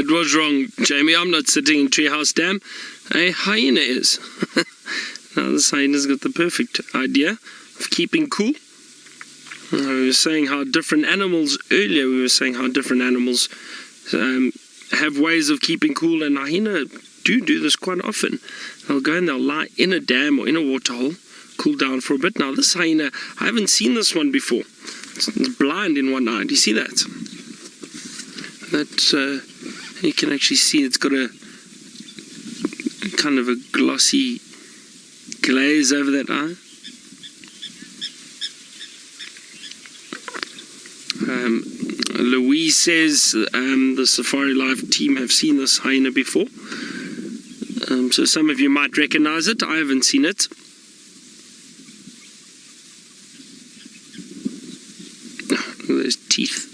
It was wrong, Jamie. I'm not sitting in Treehouse Dam. A hyena is. Now this hyena's got the perfect idea of keeping cool. We were saying how different animals, earlier we were saying how different animals have ways of keeping cool, and hyena do this quite often. They'll go and they'll lie in a dam or in a waterhole, cool down for a bit. Now this hyena, I haven't seen this one before. It's blind in one eye. Do you see that? That you can actually see it's got a kind of a glossy glaze over that eye. Louise says the Safari Live team have seen this hyena before. So some of you might recognize it. I haven't seen it. Look at those teeth.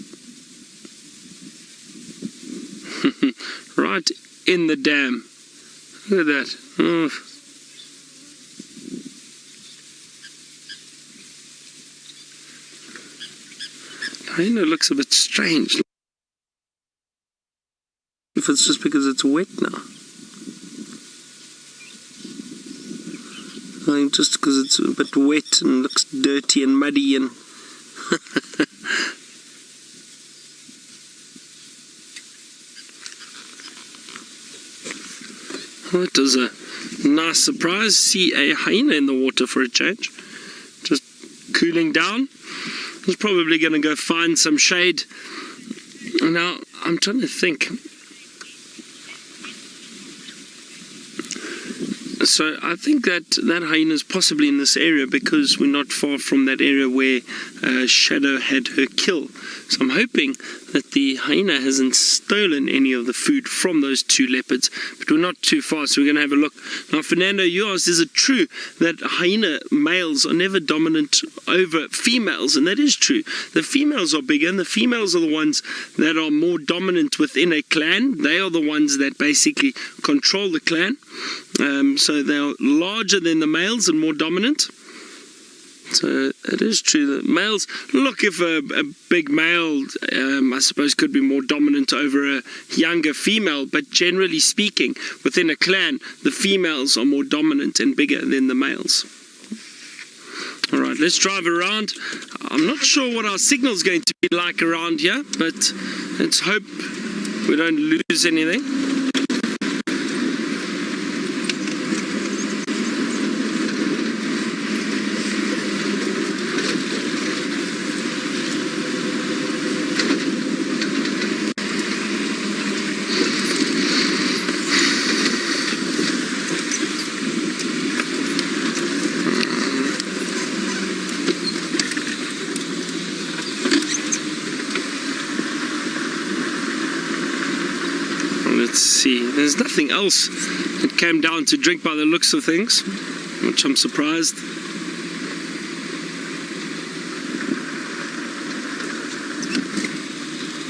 Right in the dam. Look at that. Oh. Hyena looks a bit strange. If it's just because it's wet now. I think just because it's a bit wet and looks dirty and muddy and well, it was a nice surprise. See a hyena in the water for a change. Just cooling down. He's probably going to go find some shade. Now, I'm trying to think. So I think that hyena is possibly in this area because we're not far from that area where Shadow had her kill. So I'm hoping that the hyena hasn't stolen any of the food from those two leopards, but we're not too far, so we're going to have a look. Now, Fernando, you asked, is it true that hyena males are never dominant over females? And that is true. The females are bigger, and the females are the ones that are more dominant within a clan. They are the ones that basically control the clan. So they're larger than the males and more dominant. So it is true that males, look, if a big male, I suppose, could be more dominant over a younger female, but generally speaking, within a clan, the females are more dominant and bigger than the males. Alright, let's drive around. I'm not sure what our signal's going to be like around here, but let's hope we don't lose anything. Let's see, there's nothing else that came down to drink by the looks of things, which I'm surprised.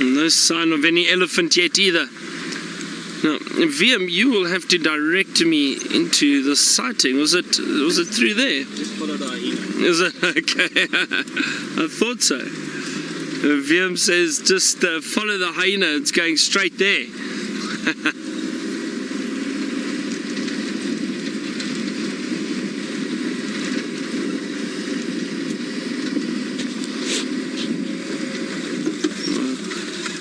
No sign of any elephant yet either. Now, VM, you will have to direct me into the sighting. Was it through there? Just follow the hyena. Is it? Okay. I thought so. VM says just follow the hyena, it's going straight there.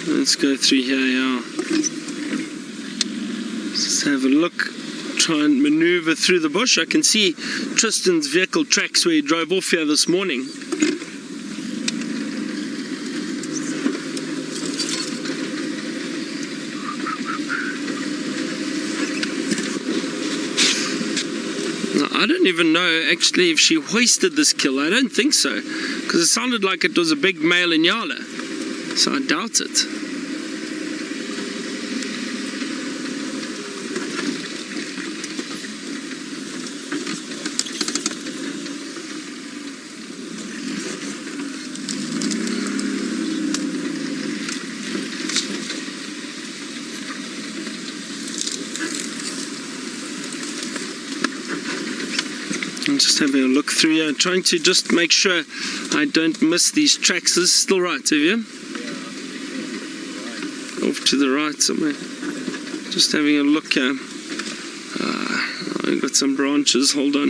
Let's go through here, yeah. Let's have a look, try and maneuver through the bush. I can see Tristan's vehicle tracks where he drove off here this morning. I don't even know actually if she hoisted this kill. I don't think so, because it sounded like it was a big male Inyala, so I doubt it. Just having a look through here, trying to just make sure I don't miss these tracks. Is this still right, have you? off to the right somewhere. Just having a look here. I've got some branches, hold on.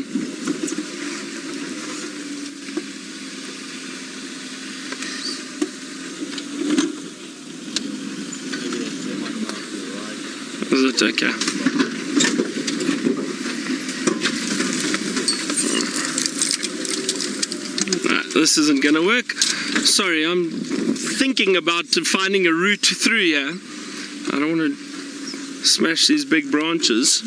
Is it okay? This isn't going to work. Sorry, I'm thinking about finding a route through here. I don't want to smash these big branches.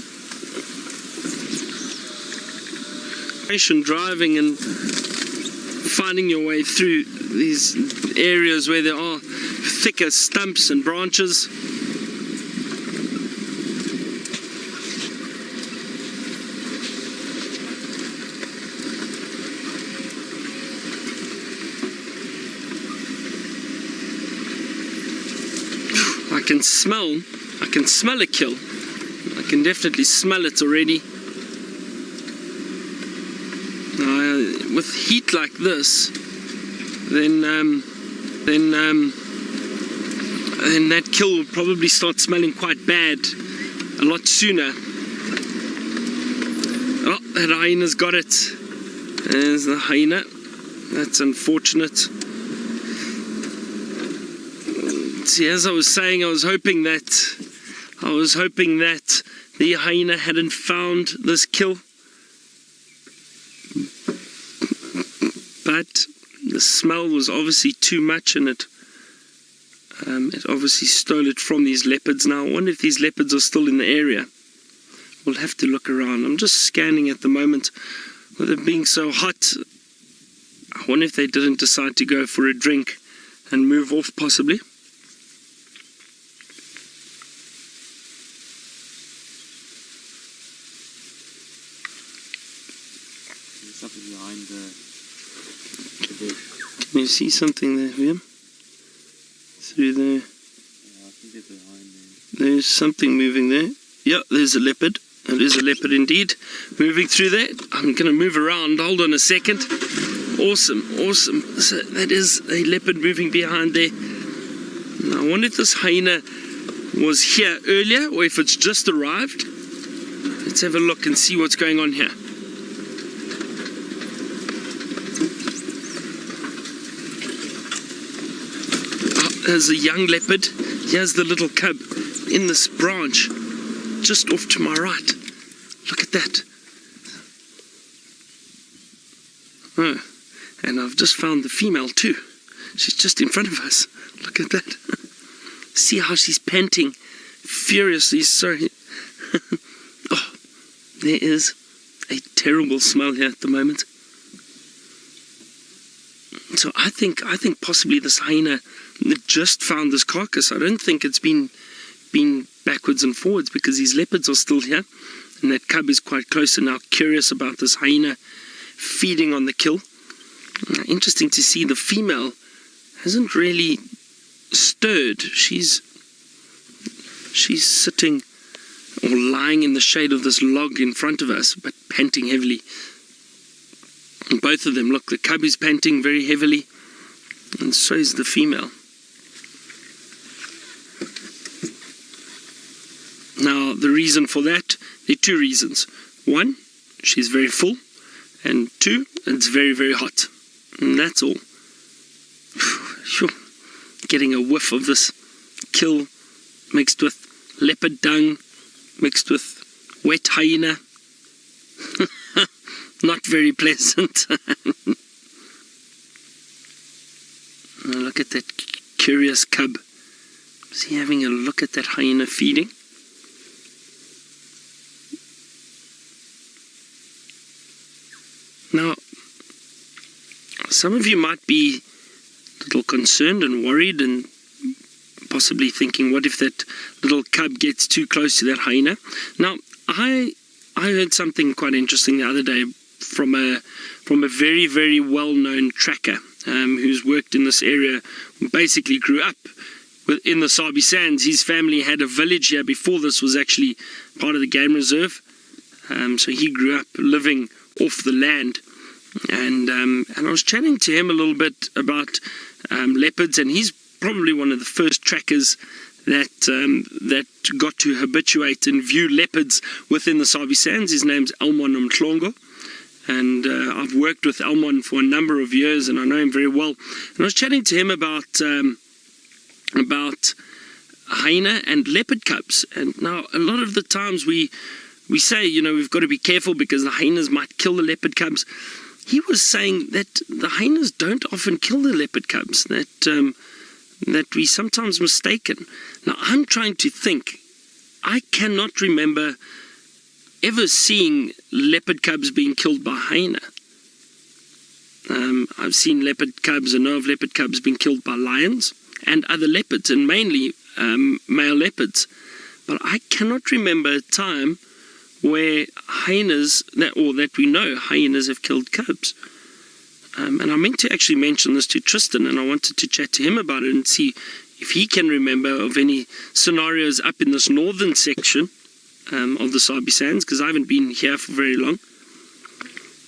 Driving and finding your way through these areas where there are thicker stumps and branches. I can smell a kill. I can definitely smell it already. With heat like this, then that kill will probably start smelling quite bad a lot sooner. Oh, that hyena's got it. There's the hyena. That's unfortunate. See, as I was saying, I was hoping that the hyena hadn't found this kill. But the smell was obviously too much, and it obviously stole it from these leopards. Now, I wonder if these leopards are still in the area. We'll have to look around. I'm just scanning at the moment. With it being so hot, I wonder if they didn't decide to go for a drink and move off, possibly. There's something behind the... Can you see something there, William? Through there. Yeah, I think they're behind there. There's something moving there. Yeah, there's a leopard. It is a leopard indeed. Moving through there. I'm going to move around. Hold on a second. Awesome, awesome. So that is a leopard moving behind there. Now, I wonder if this hyena was here earlier or if it's just arrived. Let's have a look and see what's going on here. There's a young leopard. Here's the little cub in this branch, just off to my right. Look at that. Oh, and I've just found the female too. She's just in front of us. Look at that. See how she's panting furiously. Sorry. Oh, there is a terrible smell here at the moment. So I think possibly this hyena just found this carcass. I don't think it's been backwards and forwards, because these leopards are still here, and that cub is quite close and now curious about this hyena feeding on the kill. Interesting to see the female hasn't really stirred. She's sitting or lying in the shade of this log in front of us, but panting heavily. And both of them, look, the cub is panting very heavily, and so is the female. Now, the reason for that, there are two reasons. One, she's very full, and two, it's very, very hot. And that's all. Sure. Getting a whiff of this kill mixed with leopard dung, mixed with wet hyena. Not very pleasant. Look at that curious cub. Is he having a look at that hyena feeding? Now, some of you might be a little concerned and worried and possibly thinking, what if that little cub gets too close to that hyena? Now, I heard something quite interesting the other day from a very, very well-known tracker who's worked in this area, basically grew up in the Sabi Sands. His family had a village here before this was actually part of the game reserve. So he grew up living off the land. And I was chatting to him a little bit about leopards, and he's probably one of the first trackers that got to habituate and view leopards within the Sabi Sands. His name's Elmon Mtlongo, and I've worked with Elmon for a number of years, and I know him very well. And I was chatting to him about hyena and leopard cubs. And now a lot of the times we say, we've got to be careful because the hyenas might kill the leopard cubs. He was saying that the hyenas don't often kill the leopard cubs, that we sometimes mistaken. Now, I'm trying to think. I cannot remember ever seeing leopard cubs being killed by hyena. I've seen leopard cubs and know of leopard cubs being killed by lions and other leopards, and mainly male leopards. But I cannot remember a time where hyenas, that we know hyenas have killed cubs. And I meant to actually mention this to Tristan, and I wanted to chat to him about it and see if he can remember of any scenarios up in this northern section of the Sabi Sands, because I haven't been here for very long.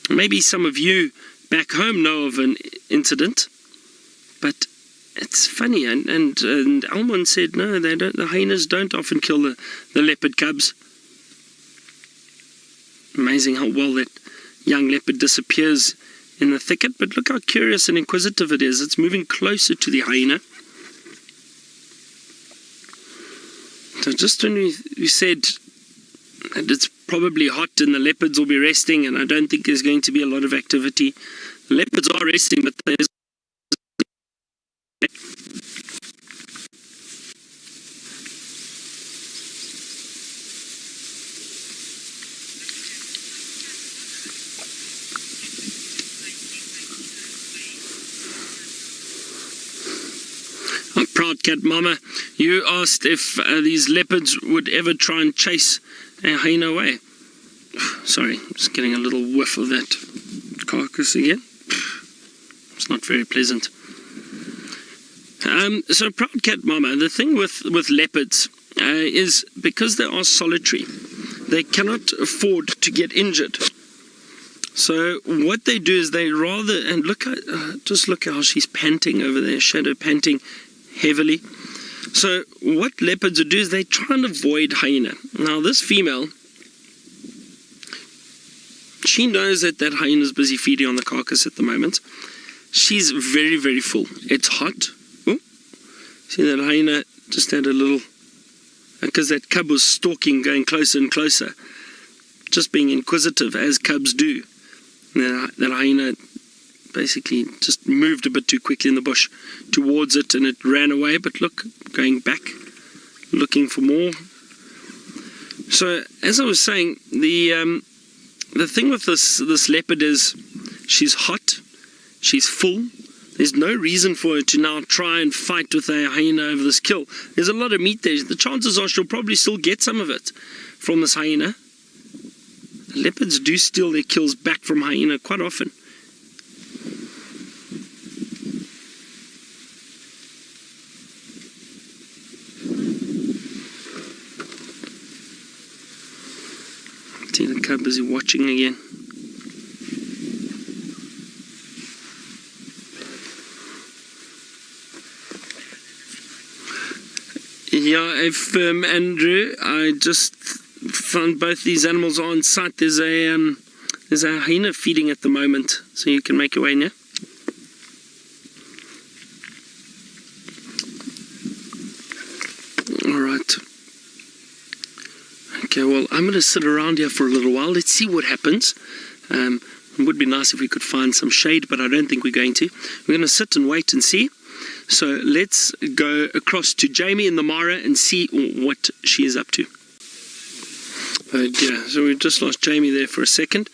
Maybe some of you back home know of an incident, but it's funny. And Elmon said, no, they don't. The hyenas don't often kill the leopard cubs. Amazing how well that young leopard disappears in the thicket, but look how curious and inquisitive it is. It's moving closer to the hyena. So just when we said that it's probably hot and the leopards will be resting, and I don't think there's going to be a lot of activity. The leopards are resting, but there's Proud Cat Mama, you asked if these leopards would ever try and chase a hyena away. Sorry, just getting a little whiff of that carcass again. It's not very pleasant. So Proud Cat Mama, the thing with leopards is because they are solitary, they cannot afford to get injured. So what they do is they rather, and just look at how she's panting over there, shadow panting heavily. So what leopards would do is they try and avoid hyena. Now this female, she knows that hyena is busy feeding on the carcass at the moment. She's very, very full. It's hot. Oh, see that hyena just had a little, because that cub was stalking, going closer and closer, just being inquisitive as cubs do. That hyena basically just moved a bit too quickly in the bush towards it, and it ran away. But look, going back, looking for more. So as I was saying, the thing with this leopard is she's hot, she's full. There's no reason for her to now try and fight with a hyena over this kill. There's a lot of meat there. The chances are she'll probably still get some of it from this hyena. Leopards do steal their kills back from hyena quite often. See the cub busy watching again. Yeah, if Andrew, I just found both these animals are on site. There's a hyena feeding at the moment, so you can make your way in here. All right. Okay, well, I'm going to sit around here for a little while. Let's see what happens. It would be nice if we could find some shade, but I don't think we're going to. We're going to sit and wait and see. So let's go across to Jamie in the Mara and see what she is up to. Yeah, so we just lost Jamie there for a second,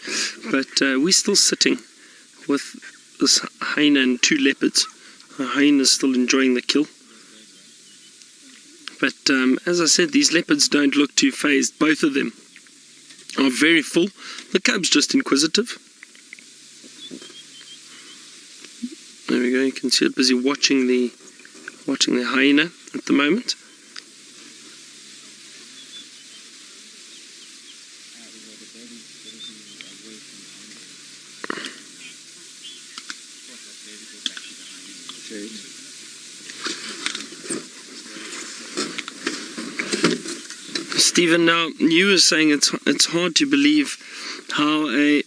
but we're still sitting with this hyena and two leopards. The hyena is still enjoying the kill. But as I said, these leopards don't look too phased. Both of them are very full. The cub's just inquisitive. There we go. You can see it busy watching the hyena at the moment. Stephen, now you were saying it's hard to believe how a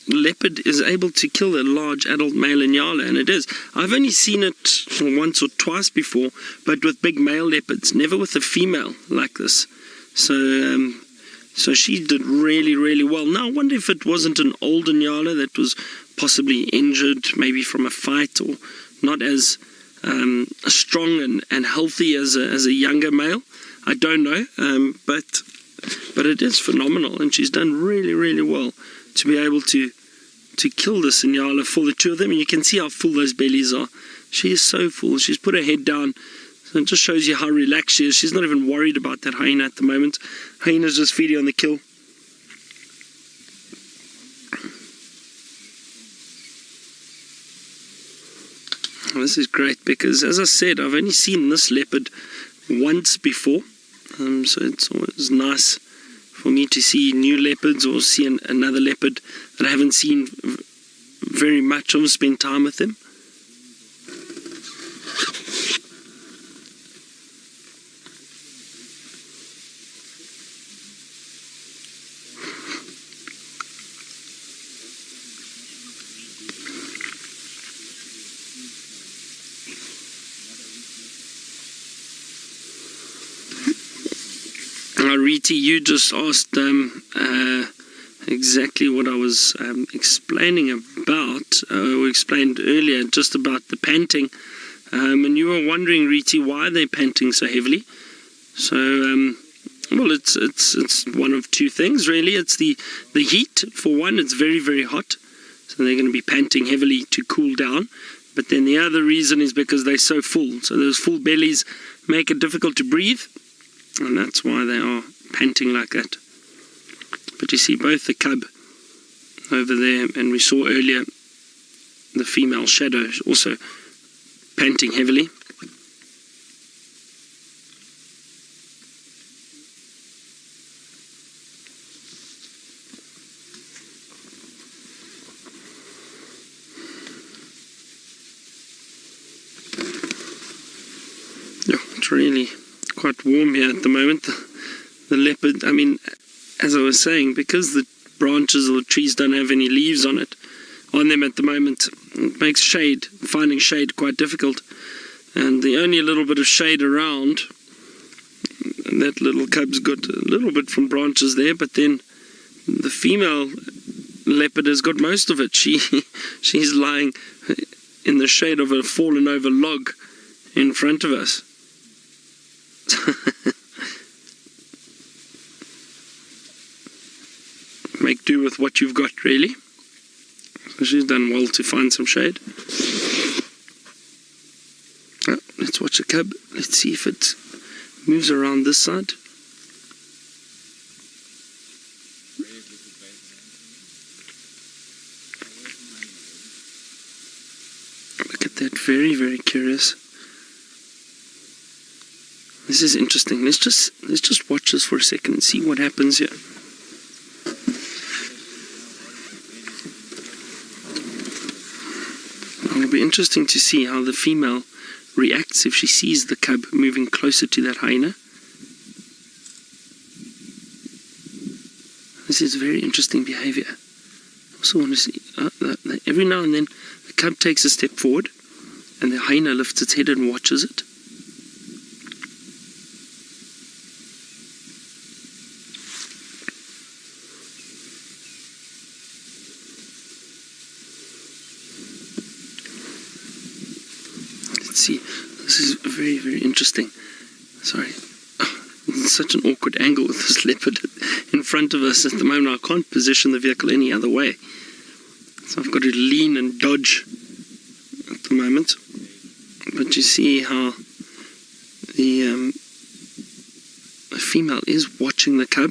leopard is able to kill a large adult male Inyala, and it is. I've only seen it once or twice before, but with big male leopards, never with a female like this. So she did really, really well. Now I wonder if it wasn't an old Inyala that was possibly injured, maybe from a fight, or not as strong and healthy as a younger male. I don't know, but it is phenomenal, and she's done really, really well to be able to kill this Inyala for the two of them. And you can see how full those bellies are. She is so full. She's put her head down. So it just shows you how relaxed she is. She's not even worried about that hyena at the moment. Hyena's just feeding on the kill. This is great because, as I said, I've only seen this leopard once before. So it's always nice for me to see new leopards or see another leopard that I haven't seen very much of, spend time with them. Riti, you just asked exactly what I was explaining about, or explained earlier, just about the panting. And you were wondering, Riti, why they're panting so heavily. So, well, it's one of two things, really. It's the heat. For one, it's very, very hot. So they're going to be panting heavily to cool down. But then the other reason is because they're so full. So those full bellies make it difficult to breathe. And that's why they are panting like that. But you see both the cub over there, and we saw earlier the female shadow also panting heavily. Yeah, it's really quite warm here at the moment. The leopard, I mean, as I was saying, because the branches or the trees don't have any leaves on them at the moment, it makes finding shade quite difficult. And the only little bit of shade around, and that little cub's got a little bit from branches there, but then the female leopard has got most of it. She's lying in the shade of a fallen over log in front of us. Make do with what you've got, really. So she's done well to find some shade. Let's watch the cub. Let's see if it moves around this side. Look at that, very, very curious. This is interesting. Let's just watch this for a second and see what happens here. It'll be interesting to see how the female reacts if she sees the cub moving closer to that hyena. This is very interesting behavior. I also want to see, every now and then the cub takes a step forward and the hyena lifts its head and watches it. See, this is very, very interesting. Sorry, it's such an awkward angle with this leopard in front of us at the moment. I can't position the vehicle any other way, so I've got to lean and dodge at the moment. But you see how the female is watching the cub.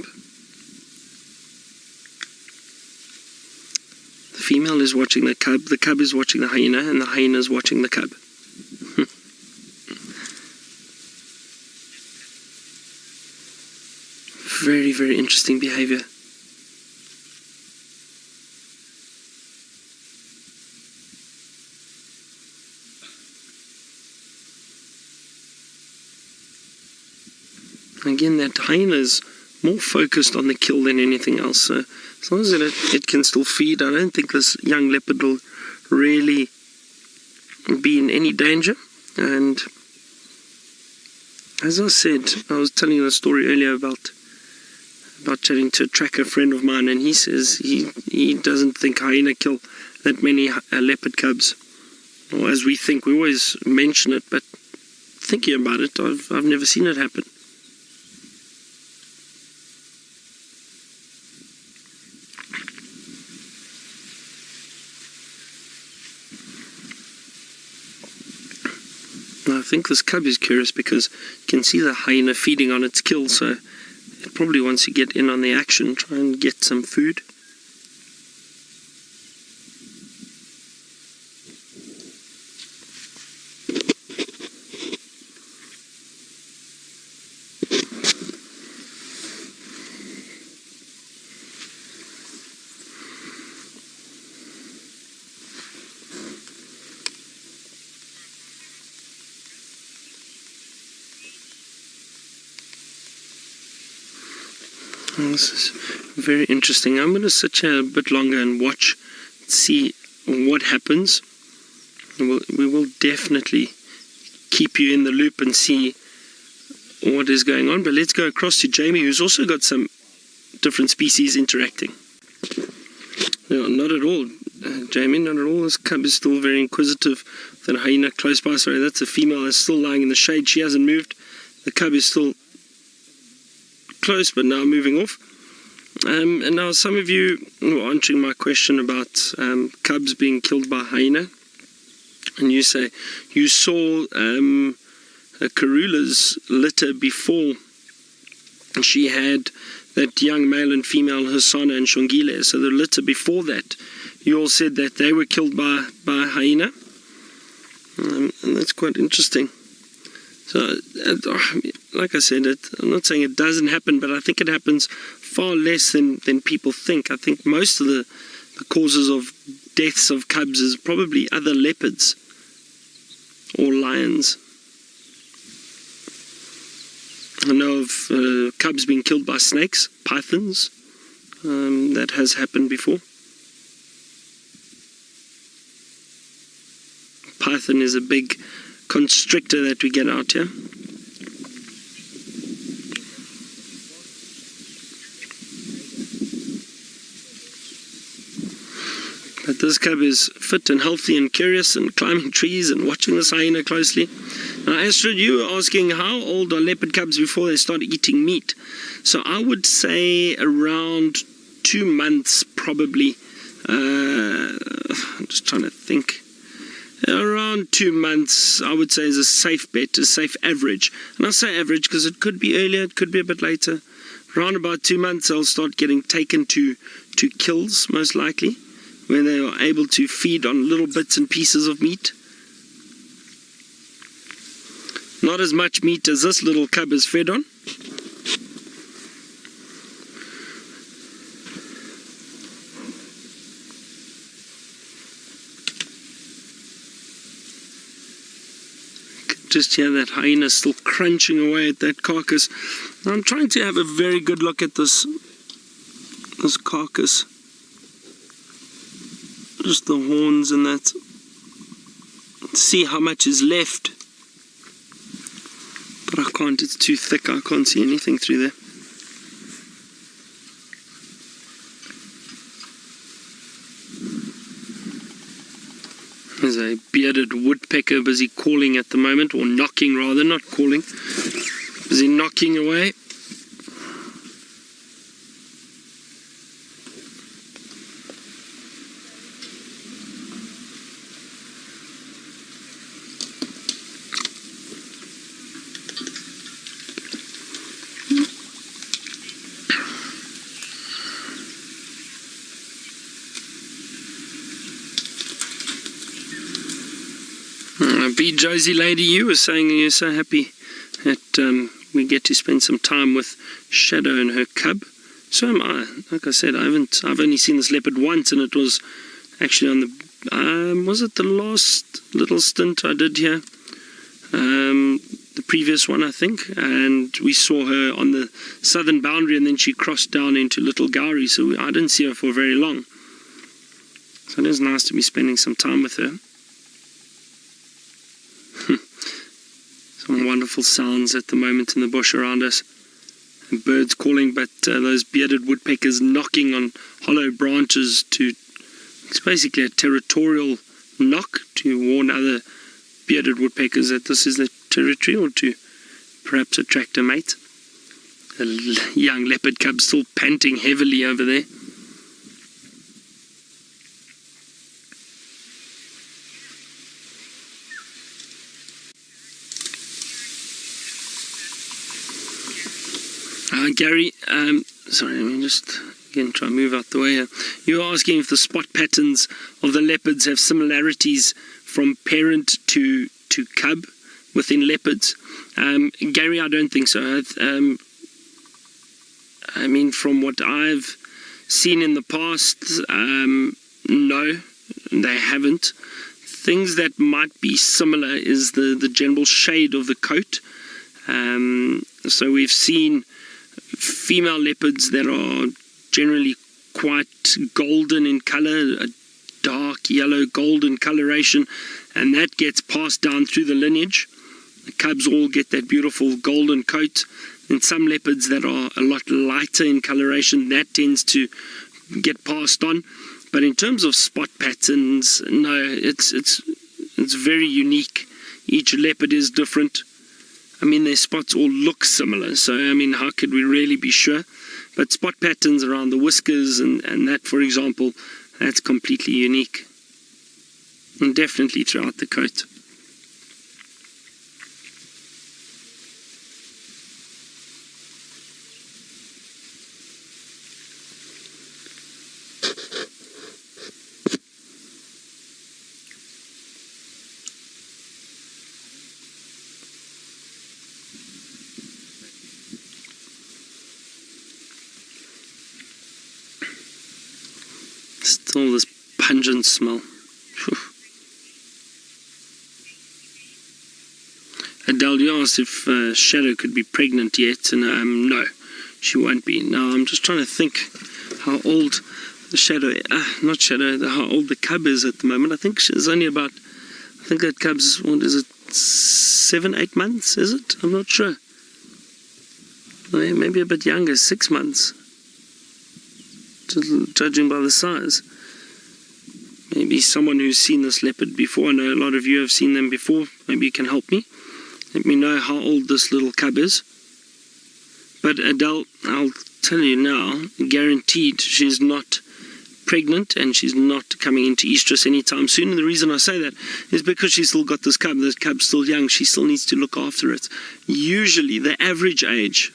The female is watching the cub is watching the hyena, and the hyena is watching the cub. Very, very interesting behavior. Again, that hyena is more focused on the kill than anything else. So as long as it can still feed, I don't think this young leopard will really be in any danger. And as I said, I was telling you a story earlier about chatting to a tracker friend of mine, and he says he doesn't think hyena kill that many leopard cubs, or as we think. We always mention it, but thinking about it, I've never seen it happen. I think this cub is curious because you can see the hyena feeding on its kill, so it probably wants to get in on the action, try and get some food. This is very interesting. I'm going to sit here a bit longer and watch, see what happens. We will definitely keep you in the loop and see what is going on. But let's go across to Jamie, who's also got some different species interacting. No, not at all, Jamie, not at all. This cub is still very inquisitive. That hyena close by, sorry, that's a female that's still lying in the shade. She hasn't moved. The cub is still close, but now moving off. And now some of you were answering my question about cubs being killed by hyena, and you say you saw Karula's litter before she had that young male and female Hasana and Shongile. So the litter before that, you all said that they were killed by hyena, and that's quite interesting. So, like I said, I'm not saying it doesn't happen, but I think it happens far less than people think. I think most of the causes of deaths of cubs is probably other leopards or lions. I know of cubs being killed by snakes, pythons. That has happened before. Python is a big constrictor that we get out here. But this cub is fit and healthy and curious and climbing trees and watching this hyena closely. Now, Astrid, you were asking how old are leopard cubs before they start eating meat. So I would say around 2 months probably. I'm just trying to think. Around 2 months, I would say, is a safe bet, a safe average. And I say average because it could be earlier, it could be a bit later. Around about 2 months, they'll start getting taken to kills, most likely, where they are able to feed on little bits and pieces of meat. Not as much meat as this little cub is fed on. Just hear that hyena still crunching away at that carcass. Now I'm trying to have a very good look at this carcass. Just the horns and that. See how much is left. But I can't, it's too thick, I can't see anything through there. There's a bearded woodpecker busy calling at the moment, or knocking rather, not calling. Busy knocking away. Be Josie lady, you were saying you're so happy that we get to spend some time with Shadow and her cub. So am I. Like I said, I've only seen this leopard once, and it was actually on the was it the last little stint I did here? the previous one, I think, and we saw her on the southern boundary, and then she crossed down into Little Gowrie, so I didn't see her for very long. So it is nice to be spending some time with her. Some wonderful sounds at the moment in the bush around us. And birds calling, but those bearded woodpeckers knocking on hollow branches to... It's basically a territorial knock to warn other bearded woodpeckers that this is their territory, or to perhaps attract a mate. A young leopard cub still panting heavily over there. Gary, sorry, let me just again try and move out the way here. You were asking if the spot patterns of the leopards have similarities from parent to cub within leopards. Gary, I don't think so. I mean, from what I've seen in the past, no, they haven't. Things that might be similar is the general shade of the coat. So we've seen female leopards that are generally quite golden in color, a dark yellow golden coloration, and that gets passed down through the lineage. The cubs all get that beautiful golden coat, and some leopards that are a lot lighter in coloration, that tends to get passed on. But in terms of spot patterns, no, it's very unique. Each leopard is different. I mean, their spots all look similar, so I mean, how could we really be sure? But spot patterns around the whiskers and that, for example, that's completely unique. And definitely throughout the coat. Still this pungent smell. Whew. Adele, you asked if Shadow could be pregnant yet, and no, she won't be. Now I'm just trying to think how old the Shadow, how old the cub is at the moment. I think she's only about, I think that cub's, what is it, 7-8 months, is it? I'm not sure. Maybe a bit younger, 6 months. Judging by the size. Maybe someone who's seen this leopard before. I know a lot of you have seen them before. Maybe you can help me. Let me know how old this little cub is. But Adele, I'll tell you now, guaranteed she's not pregnant, and she's not coming into estrus anytime soon. And the reason I say that is because she's still got this cub. This cub's still young. She still needs to look after it. Usually the average age,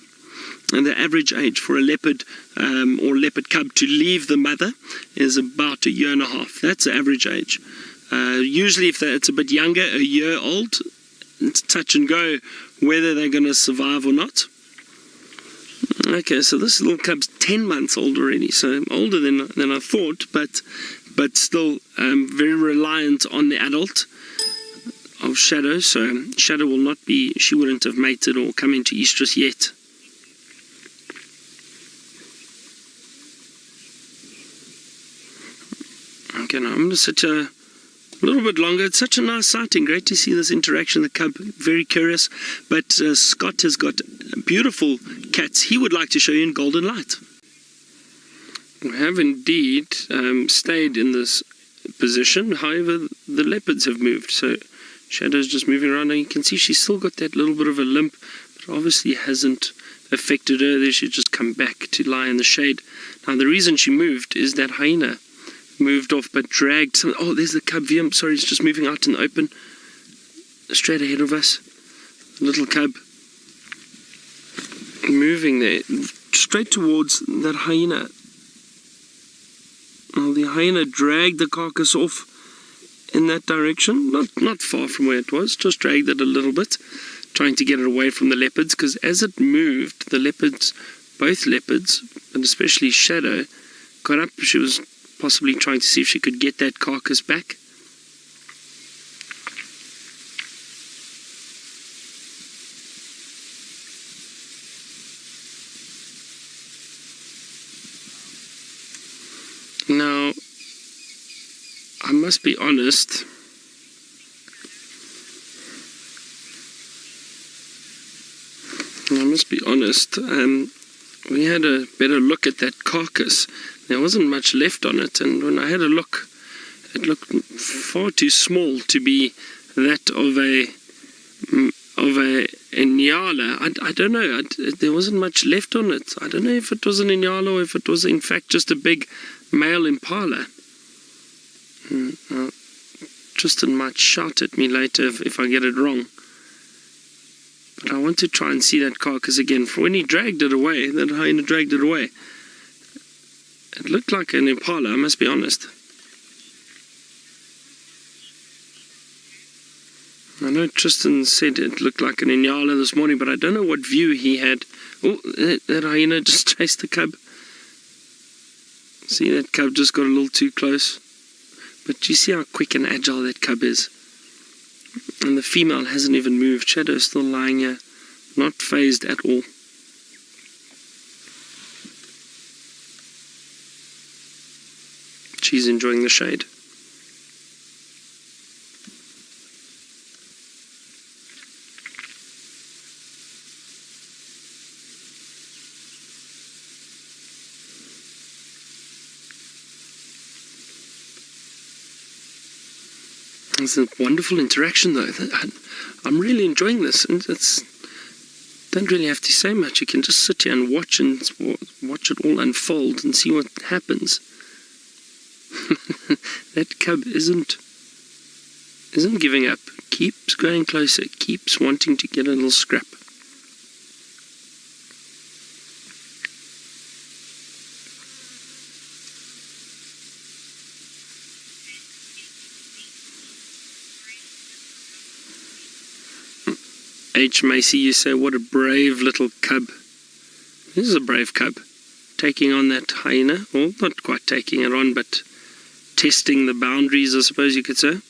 for a leopard or leopard cub to leave the mother is about 1.5 years. That's the average age. Usually if it's a bit younger, 1 year old, it's touch and go whether they're going to survive or not. Okay, so this little cub's 10 months old already, so older than I thought, but still very reliant on the adult of Shadow. So Shadow will not be, she wouldn't have mated or come into estrus yet. Okay, now I'm going to sit a little bit longer. It's such a nice sighting. Great to see this interaction. The cub, very curious. But Scott has got beautiful cats he would like to show you in golden light. We have indeed stayed in this position. However, the leopards have moved. So Shadow's just moving around. And you can see she's still got that little bit of a limp. But obviously hasn't affected her. There she's just come back to lie in the shade. Now the reason she moved is that Hyena moved off but dragged some. Oh, there's the cub VM. Sorry, it's just moving out in the open straight ahead of us. Little cub moving there straight towards that hyena. Well, the hyena dragged the carcass off in that direction, not far from where it was, just dragged it a little bit, trying to get it away from the leopards, because as it moved, the leopards, both leopards, and especially Shadow, got up. She was possibly trying to see if she could get that carcass back. Now, I must be honest. We had a better look at that carcass. There wasn't much left on it, and when I had a look, it looked far too small to be that of a Impala. I don't know. There wasn't much left on it. I don't know if it was an Impala or if it was in fact just a big male Impala. Tristan might shout at me later if I get it wrong. But I want to try and see that carcass again. For when he dragged it away, that hyena dragged it away, it looked like an Impala, I must be honest. I know Tristan said it looked like an Impala this morning, but I don't know what view he had. Oh, that hyena just chased the cub. See, that cub just got a little too close. But you see how quick and agile that cub is. And the female hasn't even moved. Shadow's still lying here, not phased at all. She's enjoying the shade. It's a wonderful interaction though. I'm really enjoying this, and don't really have to say much. You can just sit here and watch it all unfold and see what happens. That cub isn't giving up. Keeps going closer. Keeps wanting to get a little scrap. H. Macy, you say, what a brave little cub. This is a brave cub. Taking on that hyena. Well, not quite taking it on, but testing the boundaries, I suppose you could say.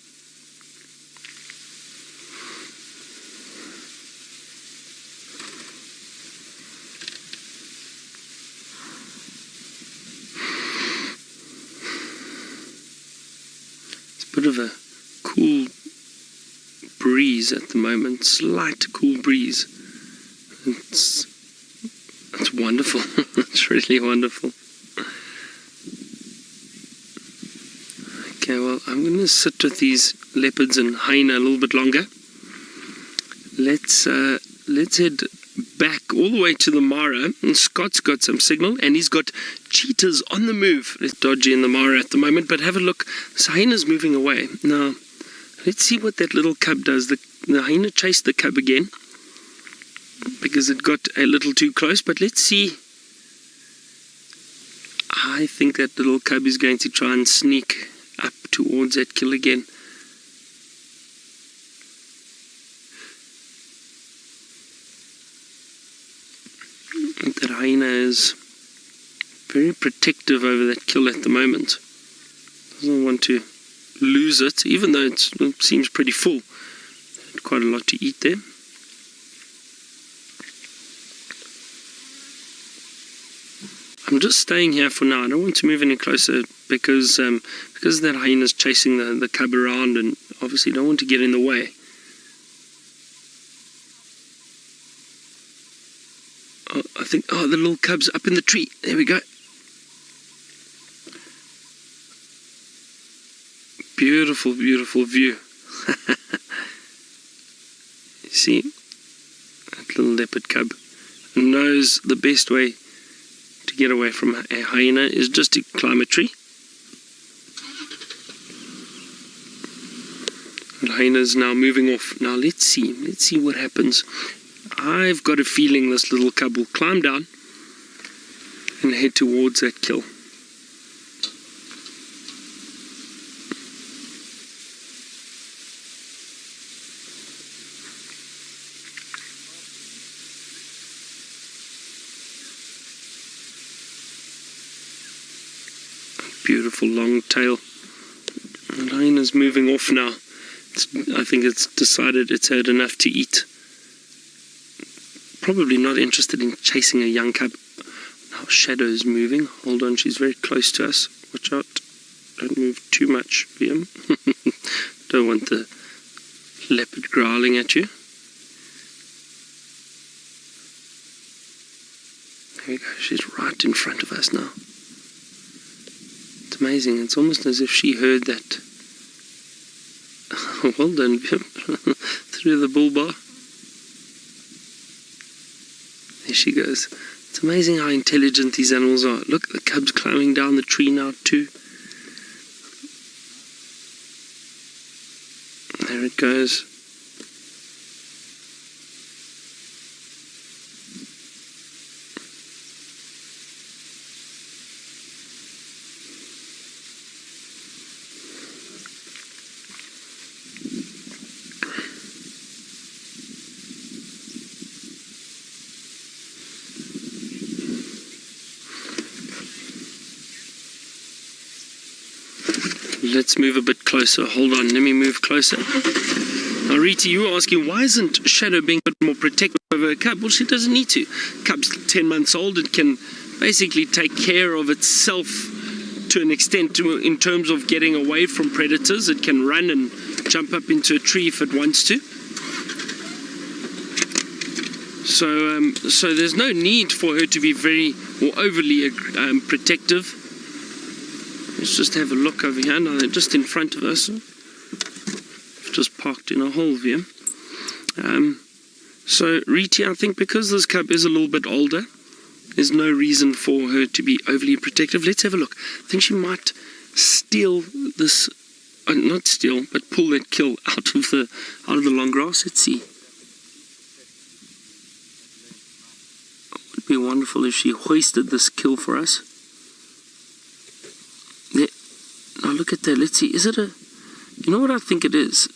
It's a bit of a cool breeze at the moment, slight cool breeze. It's wonderful. It's really wonderful. Okay, well, I'm going to sit with these leopards and hyena a little bit longer. Let's head back all the way to the Mara. And Scott's got some signal, and he's got cheetahs on the move. It's dodgy in the Mara at the moment, but have a look. This hyena's moving away now. Let's see what that little cub does. The hyena chased the cub again because it got a little too close, but let's see. I think that little cub is going to try and sneak up towards that kill again. That hyena is very protective over that kill at the moment. Doesn't want to lose it, even though it seems pretty full. Had quite a lot to eat there. I'm just staying here for now. I don't want to move any closer because that hyena's chasing the cub around, and obviously don't want to get in the way. Oh, I think, the little cub's up in the tree. There we go. Beautiful, beautiful view. You see, that little leopard cub knows the best way to get away from a hyena is just to climb a tree. The hyena is now moving off. Now let's see what happens. I've got a feeling this little cub will climb down and head towards that kill. Beautiful long tail. The hyena's moving off now. I think it's decided it's had enough to eat. Probably not interested in chasing a young cub. Now Shadow's moving. Hold on, she's very close to us. Watch out. Don't move too much, Liam. Don't want the leopard growling at you. There we go. She's right in front of us now. It's amazing. It's almost as if she heard that. Well done, Liam. Through the bull bar. There she goes. It's amazing how intelligent these animals are. Look, the cub's climbing down the tree now too. There it goes. Let's move a bit closer. Hold on, let me move closer. Now, Rita, you were asking, why isn't Shadow being a bit more protective over a cub? Well, she doesn't need to. Cub's 10 months old. It can basically take care of itself to an extent in terms of getting away from predators. It can run and jump up into a tree if it wants to. So there's no need for her to be very or overly protective. Let's just have a look over here. Now they're just in front of us. Just parked in a hole here. So Riti, I think because this cub is a little bit older, there's no reason for her to be overly protective. Let's have a look. I think she might steal this, not steal, but pull that kill out of the long grass. Let's see. It would be wonderful if she hoisted this kill for us. There. Now look at that. Let's see. Is it a? You know what I think it is?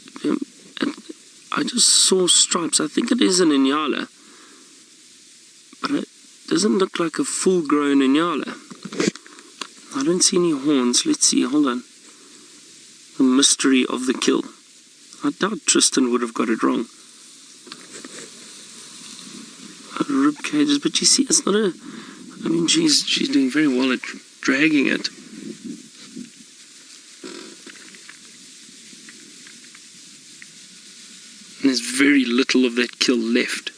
I just saw stripes. I think it is an Impala, but it doesn't look like a full-grown Impala. I don't see any horns. Let's see. Hold on. The mystery of the kill. I doubt Tristan would have got it wrong. Rib cages, but you see, it's not a. I mean, she's doing very well at dragging it. And there's very little of that kill left.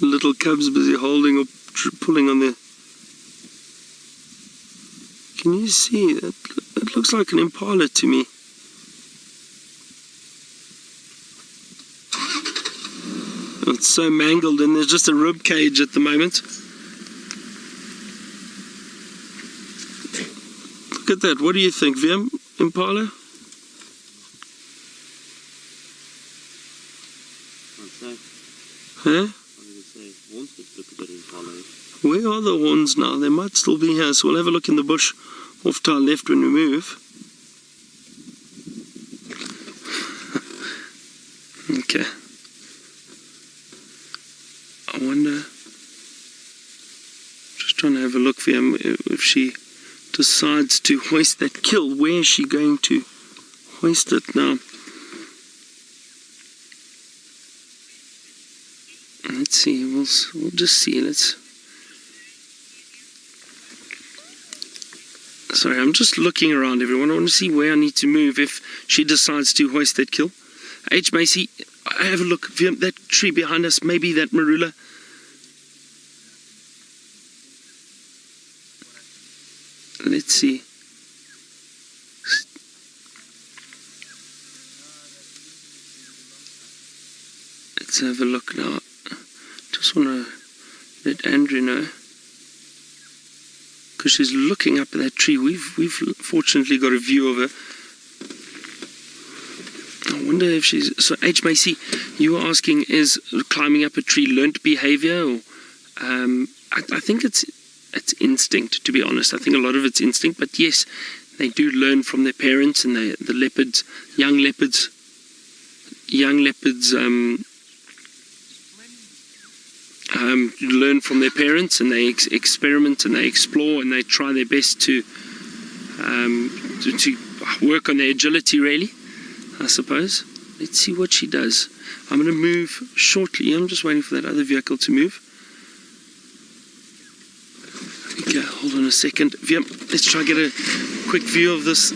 Little cub's busy holding or pulling on there. Can you see that? It looks like an Impala to me. It's so mangled, and there's just a rib cage at the moment. Look at that. What do you think, Wiem? Impala? Huh? Where are the horns now? They might still be here, so we'll have a look in the bush off to our left when we move. Okay. I wonder, just trying to have a look for him, if she decides to hoist that kill, where is she going to hoist it now? Let's see, we'll just see. Sorry, I'm just looking around, everyone. I want to see where I need to move if she decides to hoist that kill. H. Macy, have a look. That tree behind us, maybe that marula. Let's see. Let's have a look now. Just want to let Andrew know, because she's looking up at that tree. We've fortunately got a view of her. I wonder if she's... So H. Macy, you were asking, is climbing up a tree learnt behavior? Or I think it's instinct, to be honest. I think a lot of it's instinct, but yes, they do learn from their parents, and the leopards, young leopards, learn from their parents, and they experiment and they explore and they try their best to work on their agility, really, I suppose. Let's see what she does. I'm going to move shortly. I'm just waiting for that other vehicle to move. Okay, hold on a second. Let's try to get a quick view of this.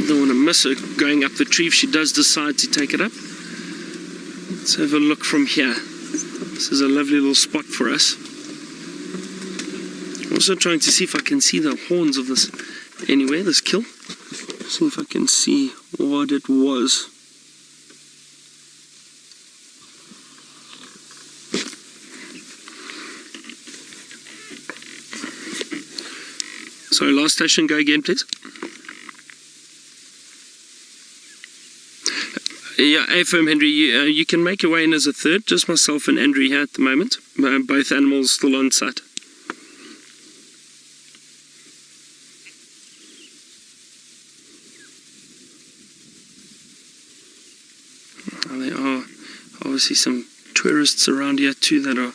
Don't want to miss her going up the tree if she does decide to take it up. Let's have a look from here. This is a lovely little spot for us. I'm also trying to see if I can see the horns of this anywhere, this kill. See if I can see what it was. Sorry, last station, go again, please. Yeah, A-firm, Henry, you can make your way in as a third. Just myself and Andrew here at the moment. Both animals still on site. There are obviously some tourists around here too that are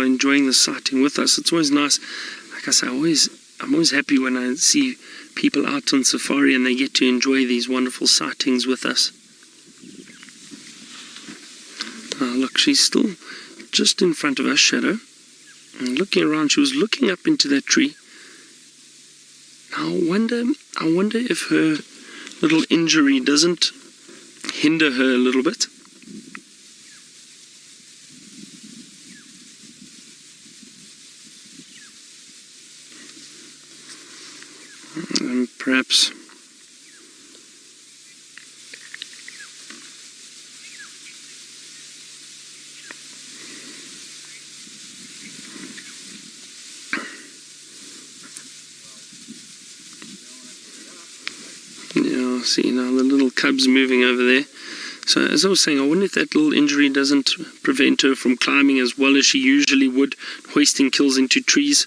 enjoying the sighting with us. It's always nice. Like I say, I'm always happy when I see people out on safari and they get to enjoy these wonderful sightings with us. Look, she's still just in front of us, Shadow. And looking around, she was looking up into that tree. Now, I wonder if her little injury doesn't hinder her a little bit. And perhaps yeah, see now the little cub's moving over there. So as I was saying, I wonder if that little injury doesn't prevent her from climbing as well as she usually would, hoisting kills into trees.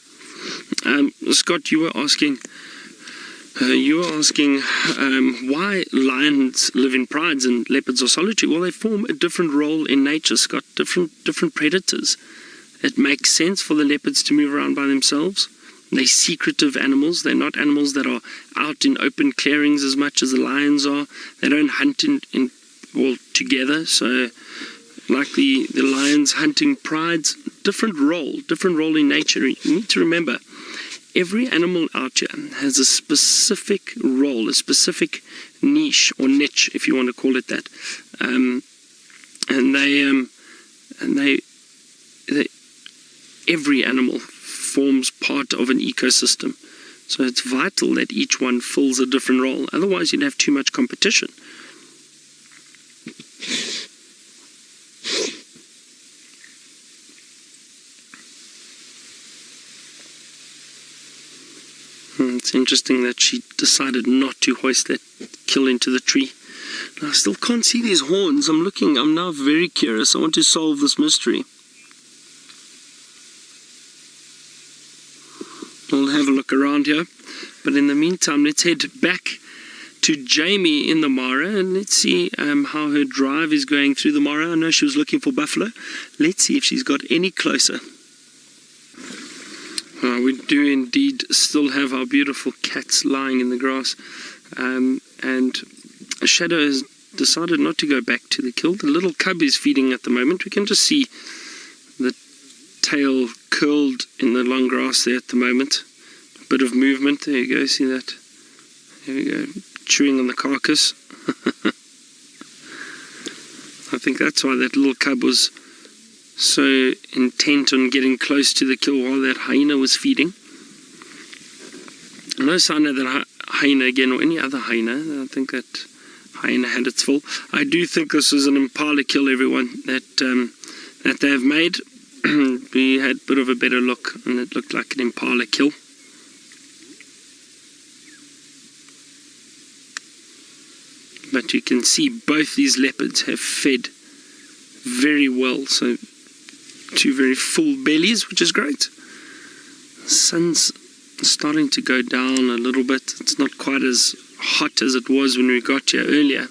Scott, you were asking why lions live in prides and leopards are solitary. Well, they form a different role in nature, Scott, different predators. It makes sense for the leopards to move around by themselves. They're secretive animals. They're not animals that are out in open clearings as much as the lions are. They don't hunt together. So like the lions hunting prides, different role in nature. You need to remember, every animal out here has a specific role, a specific niche or niche, if you want to call it that, every animal forms part of an ecosystem. So it's vital that each one fills a different role. Otherwise, you'd have too much competition. It's interesting that she decided not to hoist that kill into the tree. I still can't see these horns. I'm now very curious. I want to solve this mystery. We'll have a look around here. But in the meantime, let's head back to Jamie in the Mara and let's see how her drive is going through the Mara. I know she was looking for buffalo. Let's see if she's got any closer. We do indeed still have our beautiful cats lying in the grass, and Shadow has decided not to go back to the kill. The little cub is feeding at the moment. We can just see the tail curled in the long grass there at the moment. A bit of movement. There you go, see that? There we go, chewing on the carcass. I think that's why that little cub was so intent on getting close to the kill while that hyena was feeding. No sign of that hyena again, or any other hyena. I think that hyena had its full. I do think this is an Impala kill, everyone, that they have made. We had a bit of a better look, and it looked like an Impala kill. But you can see both these leopards have fed very well, so two very full bellies, which is great. The sun's It's starting to go down a little bit. It's not quite as hot as it was when we got here earlier.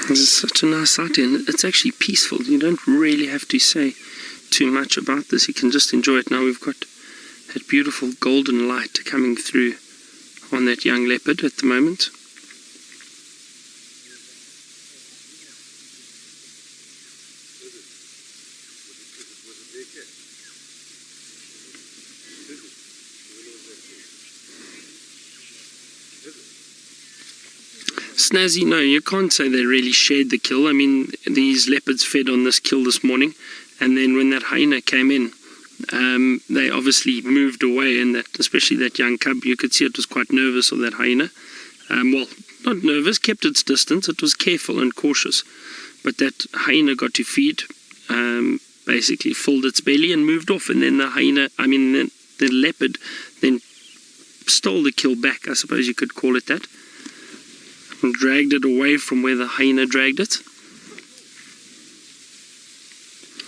This is such a nice sight, and it's actually peaceful. You don't really have to say too much about this. You can just enjoy it. Now we've got that beautiful golden light coming through on that young leopard at the moment. Snazzy, no, you can't say they really shared the kill. I mean, these leopards fed on this kill this morning, and then when that hyena came in, they obviously moved away, and that, especially that young cub, you could see it was quite nervous of that hyena. Well, not nervous, kept its distance. It was careful and cautious, but that hyena got to feed, basically filled its belly and moved off, and then the leopard then stole the kill back, I suppose you could call it that, and dragged it away from where the hyena dragged it.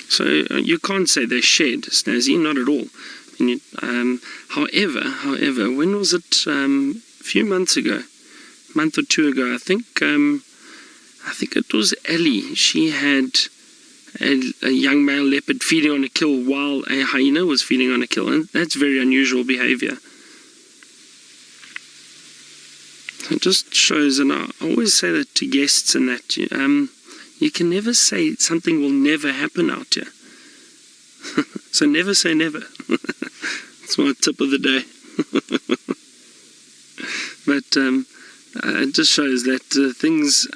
So you can't say they shared, Snazzy, not at all. However, when was it? A few months ago, a month or two ago, I think it was Ellie. She had a young male leopard feeding on a kill while a hyena was feeding on a kill, and that's very unusual behavior. It just shows, and I always say that to guests, and that you can never say something will never happen out here. So never say never. That's my tip of the day. But it just shows that things,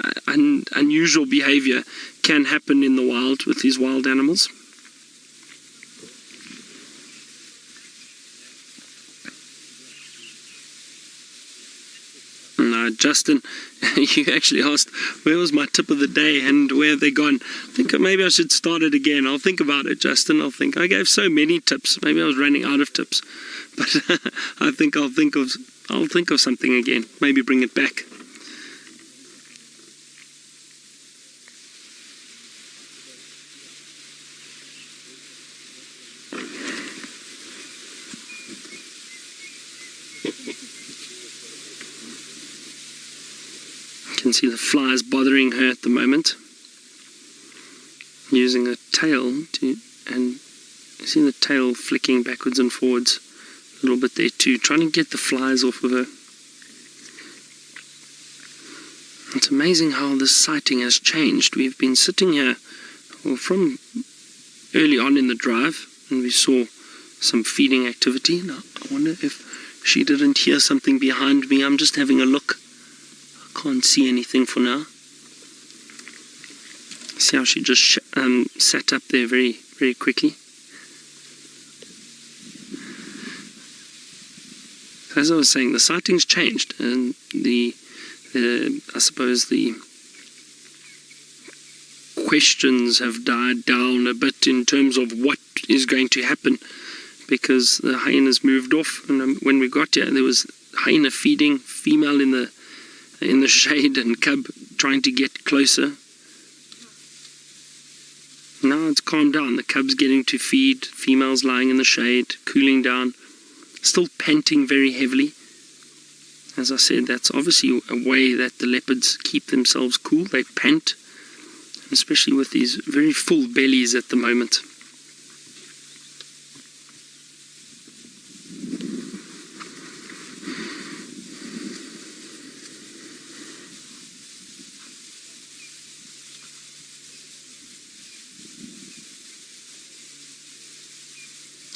unusual behavior can happen in the wild with these wild animals. Justin, you actually asked where was my tip of the day and where have they gone. I think maybe I should start it again. I'll think about it, Justin. I gave so many tips. Maybe I was running out of tips, but I think I'll think of something again. Maybe bring it back. You can see the flies bothering her at the moment, using a tail and you see the tail flicking backwards and forwards a little bit there too, trying to get the flies off of her. It's amazing how this sighting has changed. We've been sitting here from early on in the drive, and we saw some feeding activity. Now I wonder if she didn't hear something behind me. I'm just having a look. Can't see anything for now. See how she just sat up there very, very quickly. As I was saying, the sighting's changed, and I suppose the questions have died down a bit in terms of what is going to happen, because the hyenas moved off, and when we got here, there was hyena feeding, female in the shade and cub trying to get closer. Now it's calmed down. The cub's getting to feed, female's lying in the shade, cooling down, still panting very heavily. As I said, that's obviously a way that the leopards keep themselves cool. They pant, especially with these very full bellies at the moment.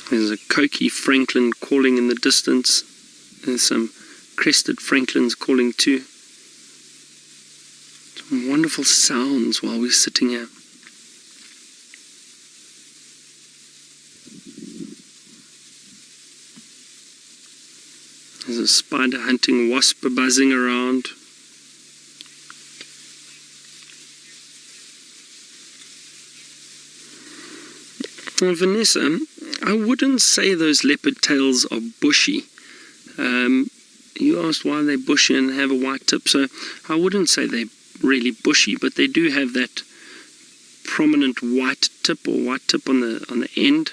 There's a Koki francolin calling in the distance. There's some crested francolins calling too. So Some wonderful sounds while we're sitting here. There's a spider hunting wasp buzzing around. Well, Vanessa, I wouldn't say those leopard tails are bushy. You asked why they're bushy and have a white tip, so I wouldn't say they're really bushy, but they do have that prominent white tip or white tip on the end,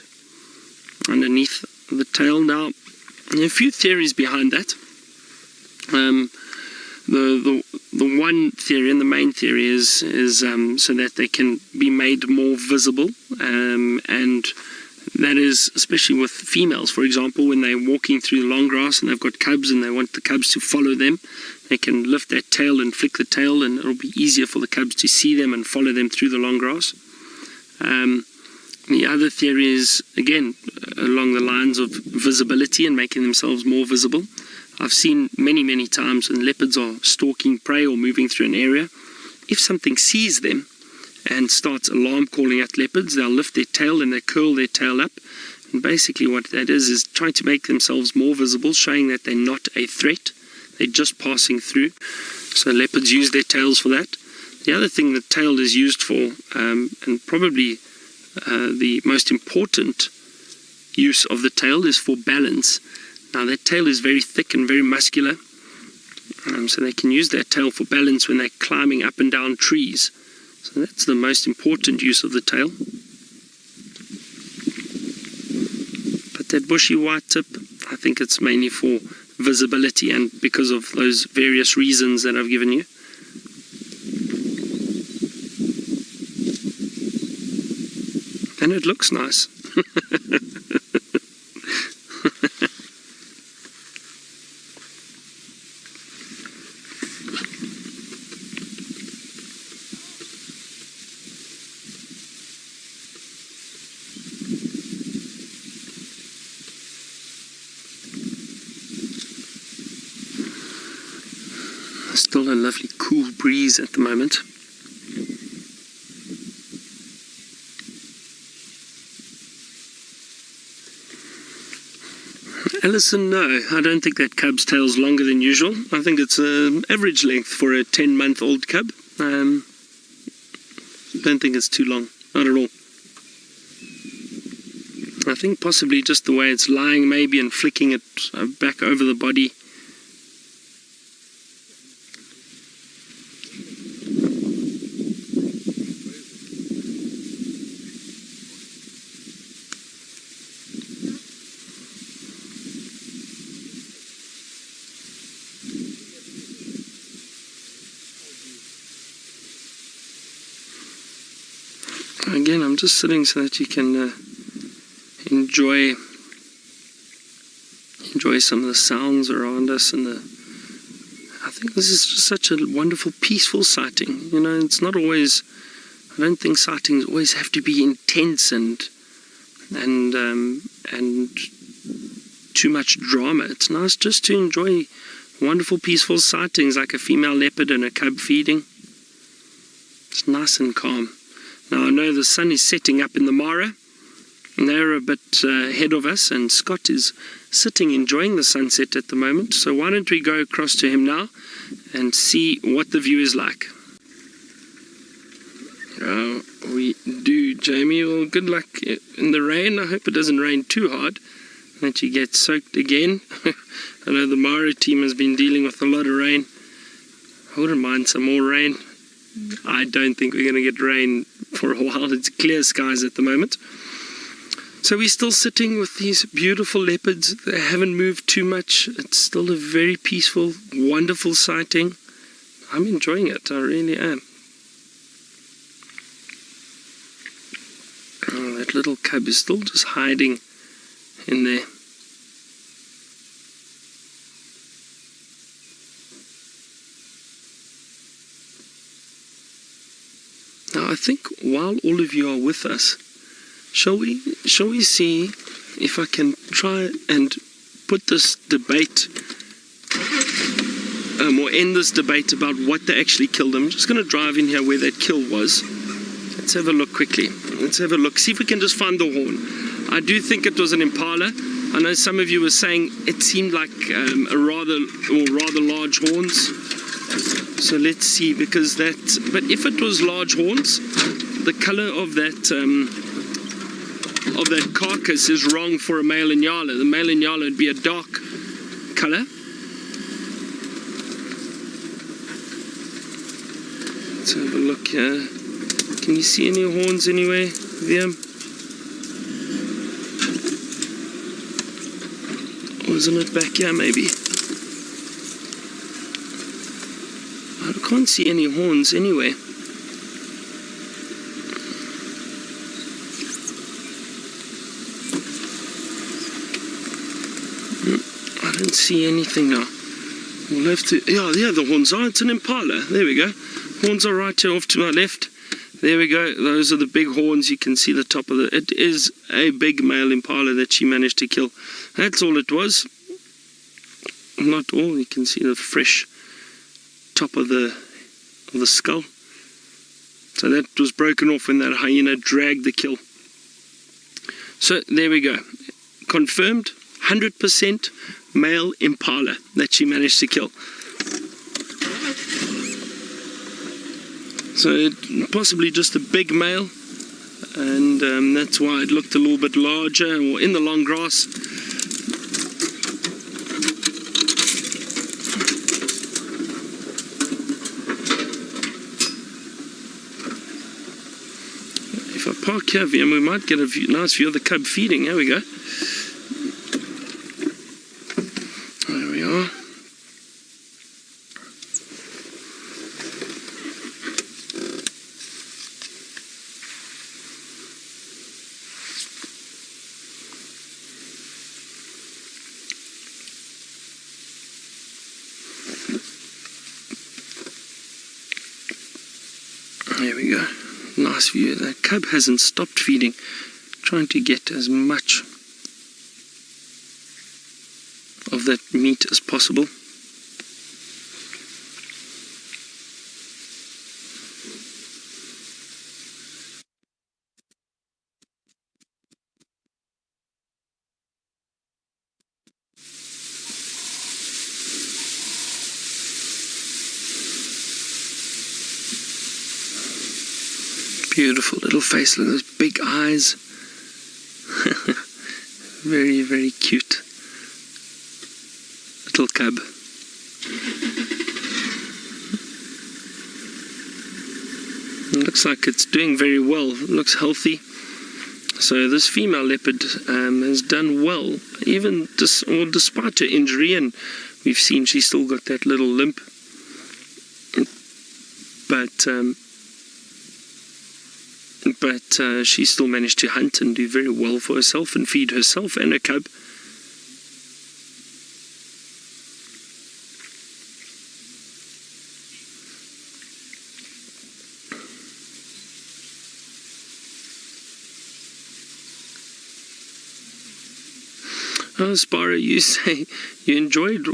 underneath the tail. Now, there are a few theories behind that. The one theory and the main theory is so that they can be made more visible, and that is especially with females. For example, when they're walking through the long grass and they've got cubs and they want the cubs to follow them, they can lift their tail and flick the tail, and it'll be easier for the cubs to see them and follow them through the long grass. The other theory is, again, along the lines of visibility and making themselves more visible. I've seen many times when leopards are stalking prey or moving through an area, if something sees them and starts alarm calling at leopards, they'll lift their tail and they curl their tail up. And basically what that is trying to make themselves more visible, showing that they're not a threat. They're just passing through. So leopards use their tails for that. The other thing the tail is used for, and probably the most important use of the tail, is for balance. Now that tail is very thick and very muscular, so they can use that tail for balance when they're climbing up and down trees. So that's the most important use of the tail. But that bushy white tip, I think it's mainly for visibility and because of those various reasons that I've given you. And it looks nice. Still a lovely cool breeze at the moment. Alison, no, I don't think that cub's tail's longer than usual. I think it's an average length for a 10-month-old cub. Don't think it's too long, not at all. I think possibly just the way it's lying maybe and flicking it back over the body. Again, I'm just sitting so that you can enjoy some of the sounds around us, and I think this is just such a wonderful, peaceful sighting. You know, it's not always. I don't think sightings always have to be intense and too much drama. It's nice just to enjoy wonderful, peaceful sightings like a female leopard and a cub feeding. It's nice and calm. Now I know the sun is setting up in the Mara, and they're a bit ahead of us, and Scott is sitting enjoying the sunset at the moment. So why don't we go across to him now and see what the view is like. We do, Jamie. Well, good luck in the rain. I hope it doesn't rain too hard, that you get soaked again. I know the Mara team has been dealing with a lot of rain. I wouldn't mind some more rain. I don't think we're going to get rain for a while. It's clear skies at the moment. So we're still sitting with these beautiful leopards. They haven't moved too much. It's still a very peaceful, wonderful sighting. I'm enjoying it. I really am. Oh, that little cub is still just hiding in there. Now I think while all of you are with us, shall we see if I can try and put this debate or end this debate about what they actually killed. I'm just going to drive in here where that kill was. Let's have a look quickly. Let's have a look. See if we can just find the horn. I do think it was an Impala. I know some of you were saying it seemed like a rather large horns. So let's see, because that. But if it was large horns, the color of that carcass is wrong for a male Inyala. The male Inyala would be a dark color. Let's have a look here. Can you see any horns anywhere there? Or isn't it back here maybe? I can't see any horns anywhere. I don't see anything now. We'll have to. Yeah, the horns are. It's an Impala. There we go. Horns are right here off to my left. There we go. Those are the big horns. You can see the top of it. It is a big male Impala that she managed to kill. That's all it was. Not all. You can see the fresh top of the skull. So that was broken off when that hyena dragged the kill. So there we go. Confirmed 100% male Impala that she managed to kill. So possibly just a big male, and that's why it looked a little bit larger or in the long grass. If I park here, we might get a nice view of the cub feeding. Here we go. There we are. There we go. Nice view. That cub hasn't stopped feeding, trying to get as much of that meat as possible. Beautiful little face, look at those big eyes. Very, very cute little cub. It looks like it's doing very well. It looks healthy. So this female leopard has done well, even despite her injury, and we've seen she's still got that little limp. But she still managed to hunt and do very well for herself and feed herself and her cub. Spara, you say you enjoyed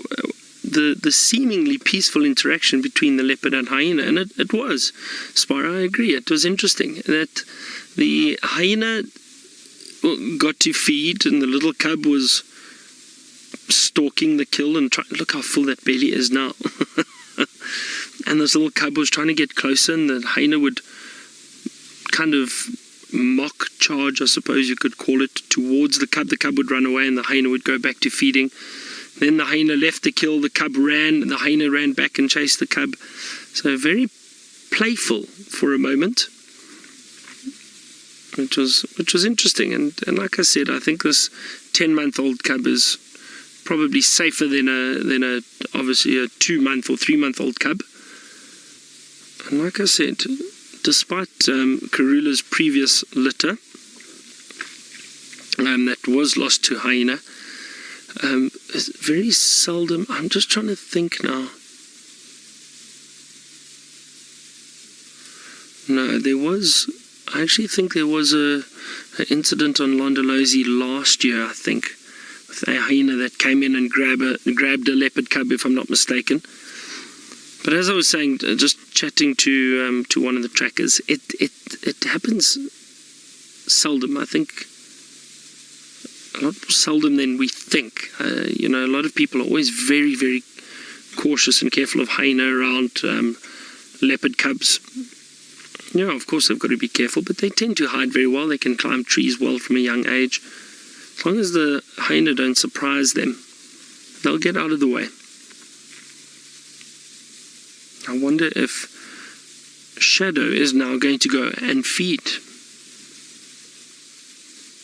the seemingly peaceful interaction between the leopard and hyena, and it was. Spara, I agree. It was interesting that the hyena got to feed and the little cub was stalking the kill and look how full that belly is now. And this little cub was trying to get closer, and the hyena would kind of mock charge, I suppose you could call it, towards the cub. The cub would run away and the hyena would go back to feeding. Then the hyena left the kill, the cub ran, and the hyena ran back and chased the cub. So very playful for a moment, which was interesting. And like I said, I think this 10-month-old cub is probably safer than a obviously a 2-month or 3-month-old cub. And like I said, despite Karula's previous litter that was lost to hyena, very seldom. I'm just trying to think now. No, I actually think there was an incident on Londolozi last year, I think, with a hyena that came in and grabbed a leopard cub, if I'm not mistaken. But as I was saying, just chatting to one of the trackers, it happens seldom. I think a lot more seldom than we think. A lot of people are always very, very cautious and careful of hyena around leopard cubs. Yeah, of course they've got to be careful, but they tend to hide very well. They can climb trees well from a young age. As long as the hyena don't surprise them, they'll get out of the way. I wonder if Shadow is now going to go and feed.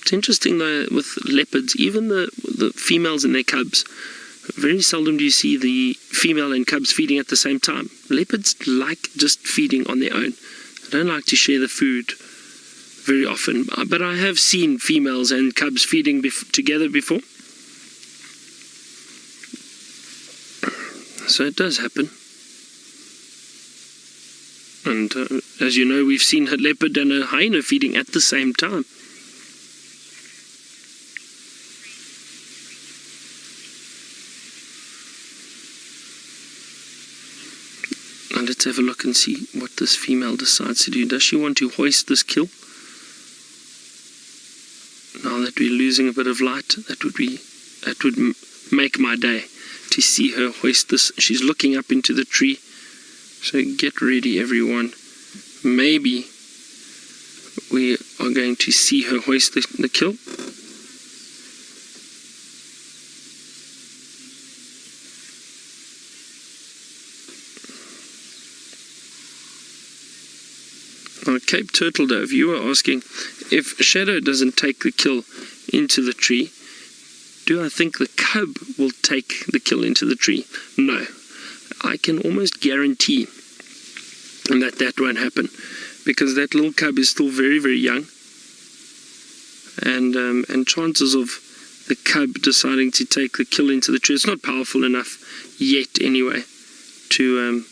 It's interesting though with leopards, even the females and their cubs, very seldom do you see the female and cubs feeding at the same time. Leopards like just feeding on their own. They don't like to share the food very often. But I have seen females and cubs feeding together before. So it does happen. And as you know, we've seen a leopard and a hyena feeding at the same time. Now let's have a look and see what this female decides to do. Does she want to hoist this kill? Now that we're losing a bit of light, that would make my day to see her hoist this. She's looking up into the tree. So get ready, everyone. Maybe we are going to see her hoist the kill. Now, Cape Turtle Dove, you were asking if Shadow doesn't take the kill into the tree, do I think the cub will take the kill into the tree? No. I can almost guarantee that won't happen, because that little cub is still very, very young, and chances of the cub deciding to take the kill into the tree, it's not powerful enough yet anyway to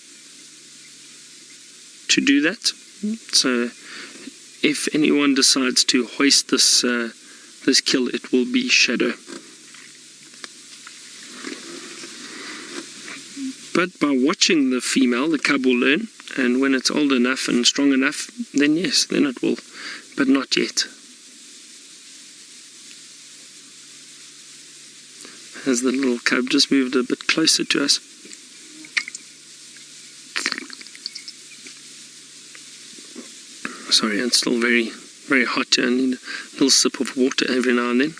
do that. So if anyone decides to hoist this kill, it will be Shadow. But by watching the female, the cub will learn, and when it's old enough and strong enough, then yes, then it will, but not yet. As the little cub just moved a bit closer to us. Sorry, it's still very, very hot. I need a little sip of water every now and then.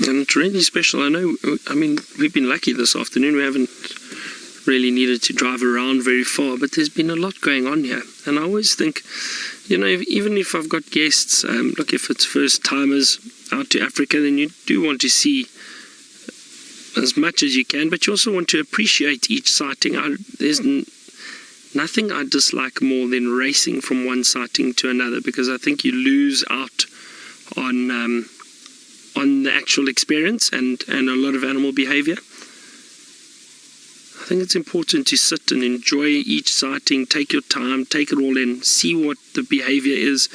And it's really special. I mean, we've been lucky this afternoon. We haven't really needed to drive around very far, but there's been a lot going on here. And I always think, even if I've got guests, look, if it's first timers out to Africa, then you do want to see as much as you can, but you also want to appreciate each sighting. There's nothing I dislike more than racing from one sighting to another, because I think you lose out on the actual experience and a lot of animal behavior. I think it's important to sit and enjoy each sighting, take your time, take it all in, see what the behavior is.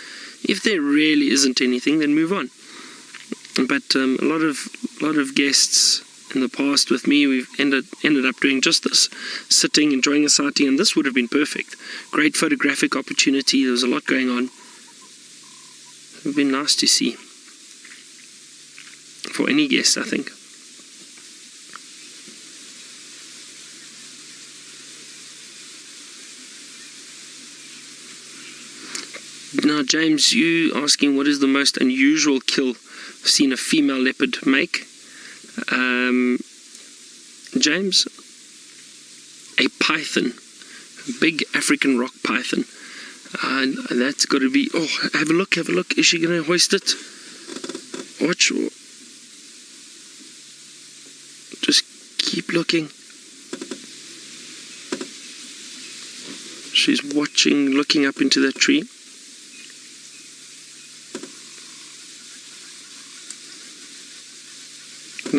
If there really isn't anything, then move on. But a lot of guests in the past with me, we've ended up doing just this, sitting, enjoying a sighting, and this would have been perfect. Great photographic opportunity. There was a lot going on. It would have been nice to see. For any guest, I think. Now, James, you asking what is the most unusual kill I've seen a female leopard make? James, a python, a big African rock python. That's got to be. Oh, have a look. Is she going to hoist it? Watch. Just keep looking. She's watching, looking up into that tree.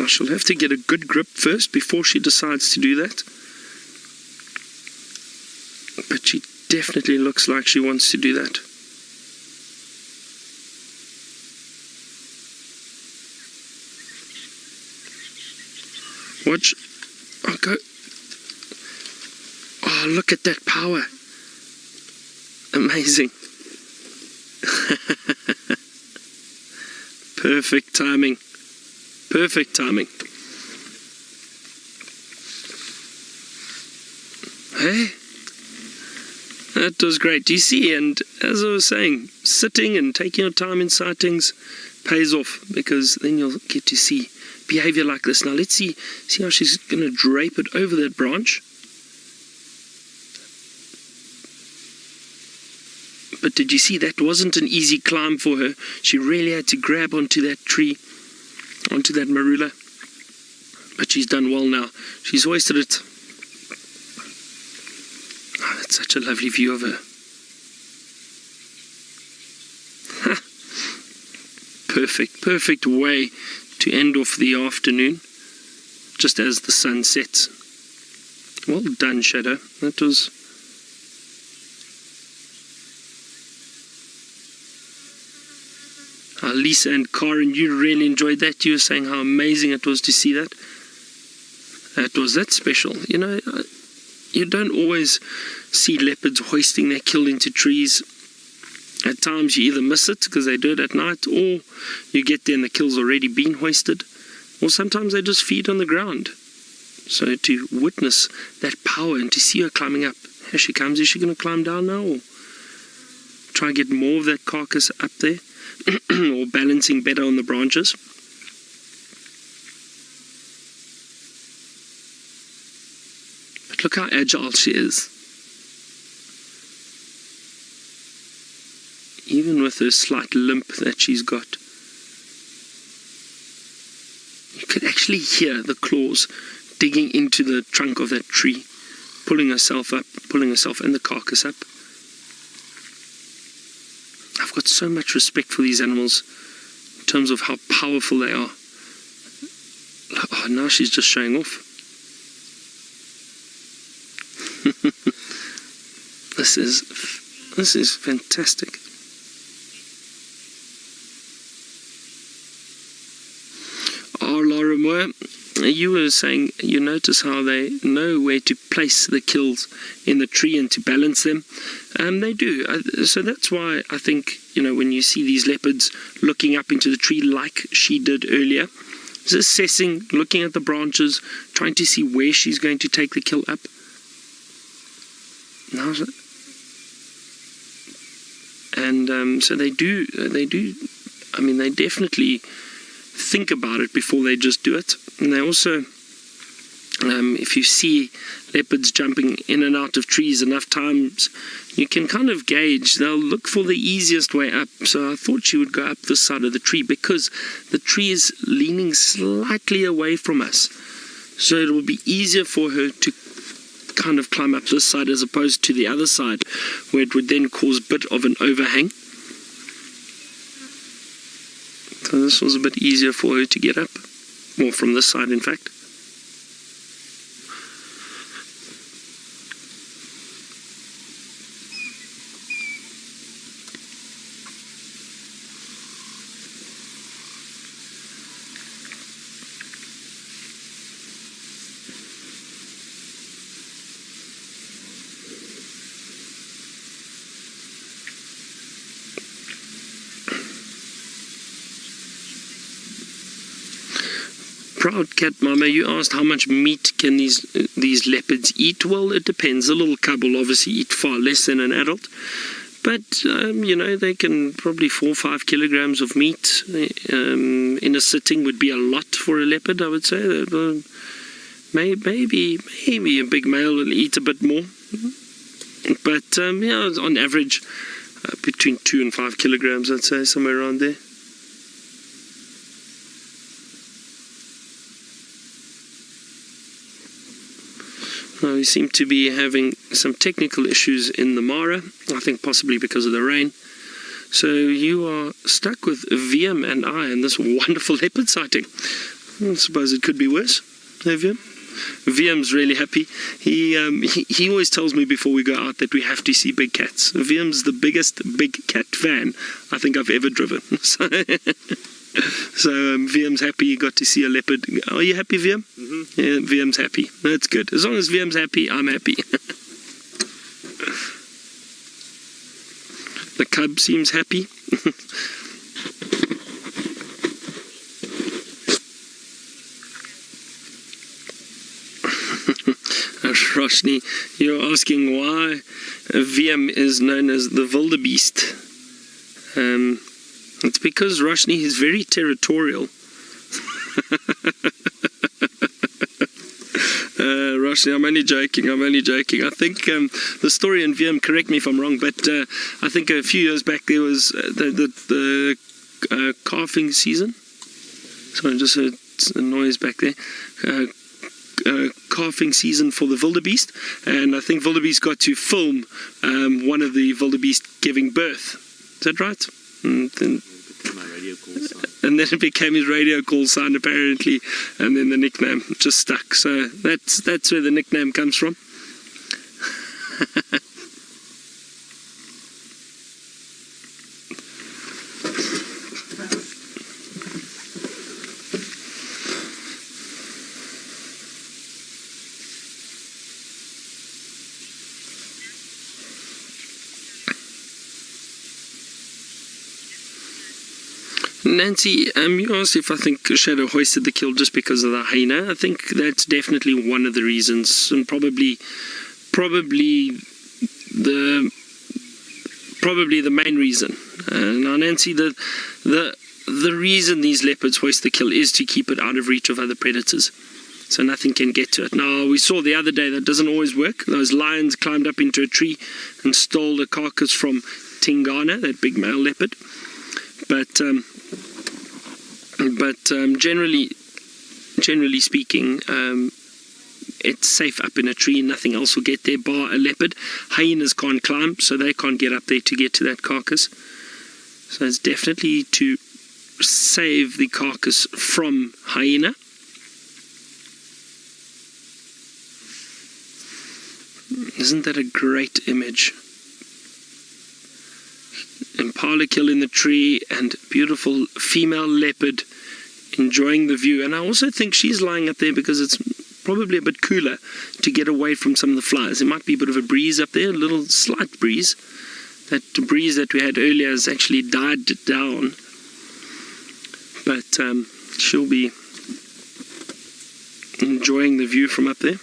Now she'll have to get a good grip first before she decides to do that. But she definitely looks like she wants to do that. Watch. Oh, go. Oh, look at that power. Amazing. Perfect timing. Perfect timing. Hey? That was great. Do you see? And as I was saying, sitting and taking your time in sightings pays off, because then you'll get to see behavior like this. Now let's see how she's going to drape it over that branch. But did you see, that wasn't an easy climb for her. She really had to grab onto that tree, onto that marula. But she's done well now. She's hoisted it. Oh, that's such a lovely view of her. Perfect way to end off the afternoon, just as the sun sets. Well done, Shadow. That was... Lisa and Karen, you really enjoyed that. You were saying how amazing it was to see that. That special. You know, you don't always see leopards hoisting their kill into trees. At times you either miss it because they do it at night, or you get there and the kill's already been hoisted, or sometimes they just feed on the ground. So to witness that power and to see her climbing up. Here she comes. Is she going to climb down now, or try and get more of that carcass up there? Or balancing better on the branches? But look how agile she is. Even with her slight limp that she's got. You could actually hear the claws digging into the trunk of that tree, pulling herself up, pulling herself and the carcass up. I've got so much respect for these animals in terms of how powerful they are. Oh, now she's just showing off. This is fantastic. Oh, Laura Moore, you were saying you notice how they know where to place the kills in the tree and to balance them. They do. So that's why I think, you know, when you see these leopards looking up into the tree like she did earlier, just assessing, looking at the branches, trying to see where she's going to take the kill up. Now, and so they do. I mean, they definitely think about it before they just do it. And they also, if you see leopards jumping in and out of trees enough times, you can kind of gauge. They'll look for the easiest way up. So I thought she would go up this side of the tree because the tree is leaning slightly away from us. So it will be easier for her to kind of climb up this side as opposed to the other side, where it would then cause a bit of an overhang. So this was a bit easier for her to get up, more from this side in fact. Proud Cat Mama, you asked how much meat can these leopards eat. Well, it depends. A little cub will obviously eat far less than an adult, but you know, they can probably 4 or 5 kilograms of meat in a sitting would be a lot for a leopard, I would say. Maybe a big male will eat a bit more, but yeah, on average between 2 and 5 kilograms, I'd say, somewhere around there. We seem to be having some technical issues in the Mara, I think possibly because of the rain. So you are stuck with VM and I and this wonderful leopard sighting. I suppose it could be worse. Hey, VM? VM's really happy. He always tells me before we go out that we have to see big cats. VM's the biggest big cat fan I think I've ever driven. So VM's happy he got to see a leopard. Are you happy, VM? Mm-hmm. Yeah, VM's happy. That's good. As long as VM's happy, I'm happy. The cub seems happy. Roshni, you're asking why VM is known as the wildebeest. It's because Roshni is very territorial. Roshni, I'm only joking. I think the story in VM, correct me if I'm wrong, but I think a few years back there was the calving season. Sorry, I just heard a noise back there. Calving season for the wildebeest, and I think wildebeest got to film one of the wildebeest giving birth. Is that right? And then it became his radio call sign apparently, and then the nickname just stuck. So that's where the nickname comes from. Nancy, you asked if I think Shadow hoisted the kill just because of the hyena. I think that's definitely one of the reasons, and probably the main reason. Now, Nancy, the reason these leopards hoist the kill is to keep it out of reach of other predators, so nothing can get to it. Now, we saw the other day that doesn't always work. Those lions climbed up into a tree and stole the carcass from Tingana, that big male leopard. But generally speaking, it's safe up in a tree and nothing else will get there bar a leopard. Hyenas can't climb, so they can't get up there to get to that carcass. So it's definitely to save the carcass from hyena. Isn't that a great image? Impala kill in the tree and beautiful female leopard enjoying the view. And I also think she's lying up there because it's probably a bit cooler to get away from some of the flies. There might be a bit of a breeze up there, a little slight breeze. That breeze that we had earlier has actually died down. But she'll be enjoying the view from up there.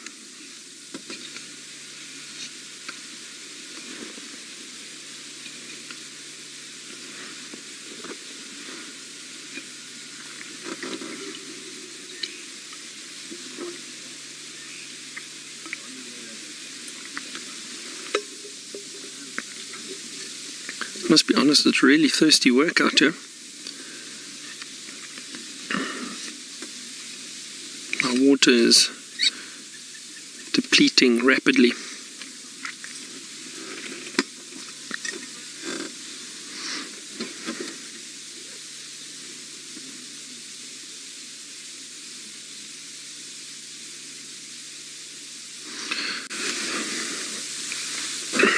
Must be honest, it's really thirsty work out here. Our water is depleting rapidly.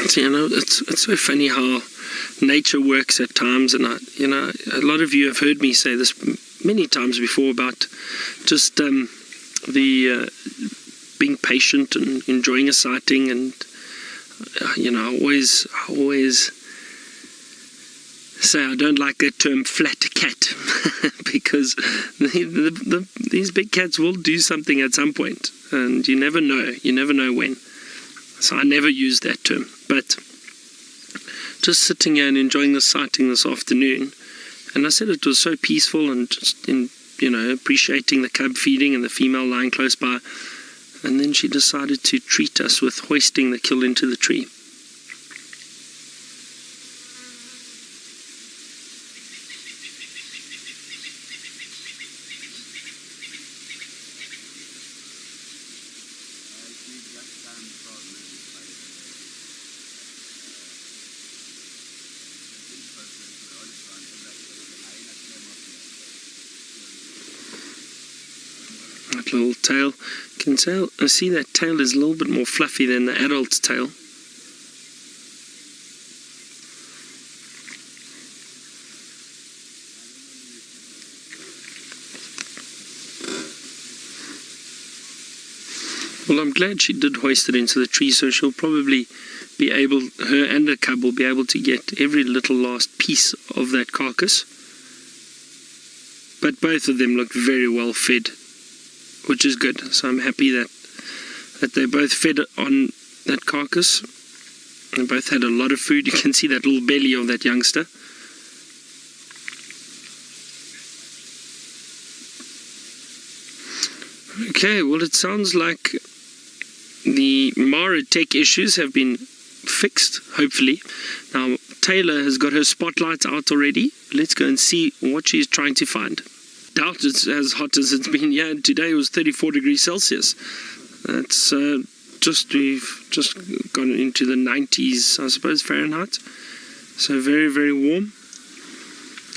So, it's so funny how nature works at times, and a lot of you have heard me say this many times before about just the being patient and enjoying a sighting, and I always say I don't like that term flat cat because these big cats will do something at some point, and you never know when. So I never use that term, but just sitting here and enjoying the sighting this afternoon, and I said it was so peaceful, and just appreciating the cub feeding and the female lying close by, and then she decided to treat us with hoisting the kill into the tree. little tail. Can tell, I see that tail is a little bit more fluffy than the adult tail. Well, I'm glad she did hoist it into the tree, so she'll probably be able, her and her cub will be able to get every little last piece of that carcass. But both of them look very well fed, which is good. So I'm happy that they both fed on that carcass. They both had a lot of food. You can see that little belly of that youngster. Okay, well, it sounds like the Mara tech issues have been fixed, hopefully. Now, Taylor has got her spotlights out already. Let's go and see what she's trying to find. Doubt it's as hot as it's been here. Today it was 34 degrees Celsius. That's we've just gone into the 90s, I suppose, Fahrenheit. So very, very warm.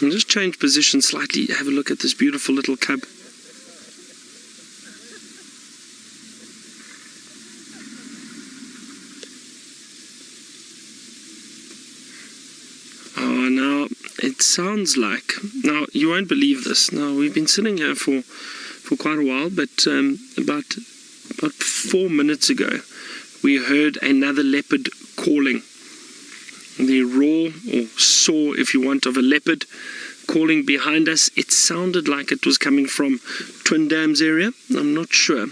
I'll just change position slightly. Have a look at this beautiful little cub. Oh, now it sounds like, now you won't believe this. Now we've been sitting here for quite a while, but about 4 minutes ago we heard another leopard calling. The roar, or saw if you want, of a leopard calling behind us. It sounded like it was coming from Twin Dams area. I'm not sure.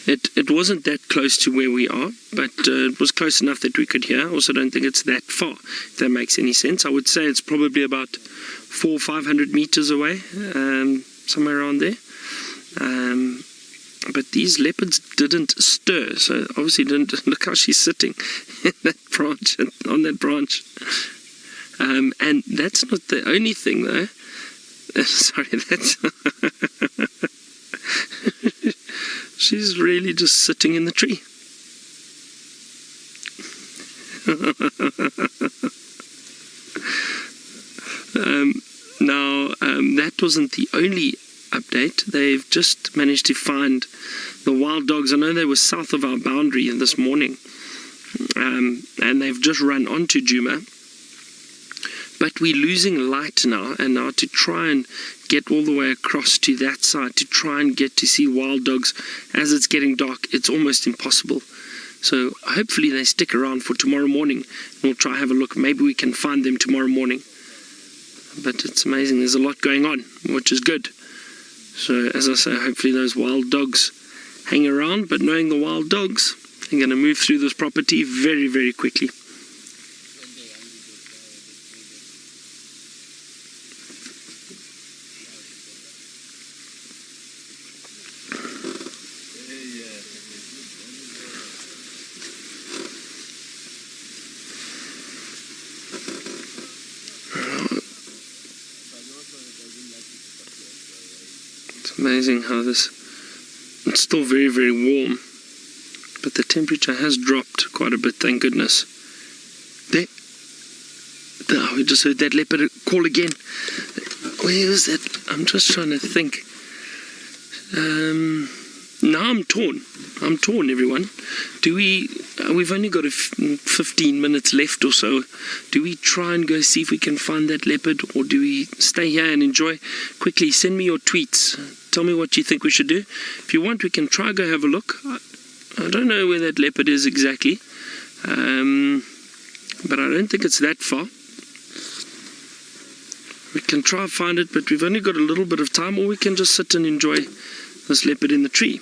It wasn't that close to where we are, but it was close enough that we could hear. I also don't think it's that far, if that makes any sense. I would say it's probably about 400 or 500 meters away, somewhere around there. But these leopards didn't stir, so obviously didn't. Look how she's sitting in that branch, on that branch. And that's not the only thing, though. Sorry, that's... She's really just sitting in the tree. That wasn't the only update. They've just managed to find the wild dogs. I know they were south of our boundary this morning, and they've just run onto Djuma. But we're losing light now, and now to try and get all the way across to that side to try and get to see wild dogs as it's getting dark, it's almost impossible. So hopefully they stick around for tomorrow morning, and we'll try and have a look. Maybe we can find them tomorrow morning. But it's amazing, there's a lot going on, which is good. So as I say, hopefully those wild dogs hang around, but knowing the wild dogs, they're going to move through this property very, very quickly. Amazing how it's still very, very warm, but the temperature has dropped quite a bit, thank goodness. There, we just heard that leopard call again. Where is that? I'm just trying to think. Now I'm torn, everyone. We've only got 15 minutes left or so. Do we try and go see if we can find that leopard, or do we stay here and enjoy? Quickly, send me your tweets. Tell me what you think we should do. If you want, we can try go have a look. I don't know where that leopard is exactly, but I don't think it's that far. We can try and find it, but we've only got a little bit of time, or we can just sit and enjoy this leopard in the tree.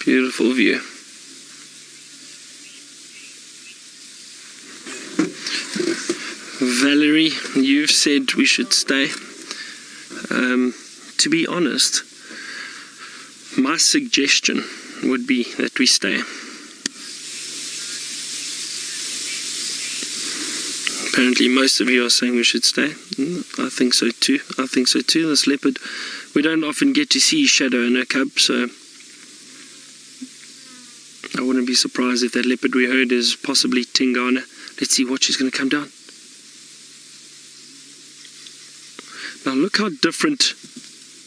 Beautiful view. Valerie, you've said we should stay. To be honest, my suggestion would be that we stay. Apparently most of you are saying we should stay. I think so too. This leopard, we don't often get to see Shadow and her cub, so I wouldn't be surprised if that leopard we heard is possibly Tingana. Let's see what she's going to come down. Now look how different.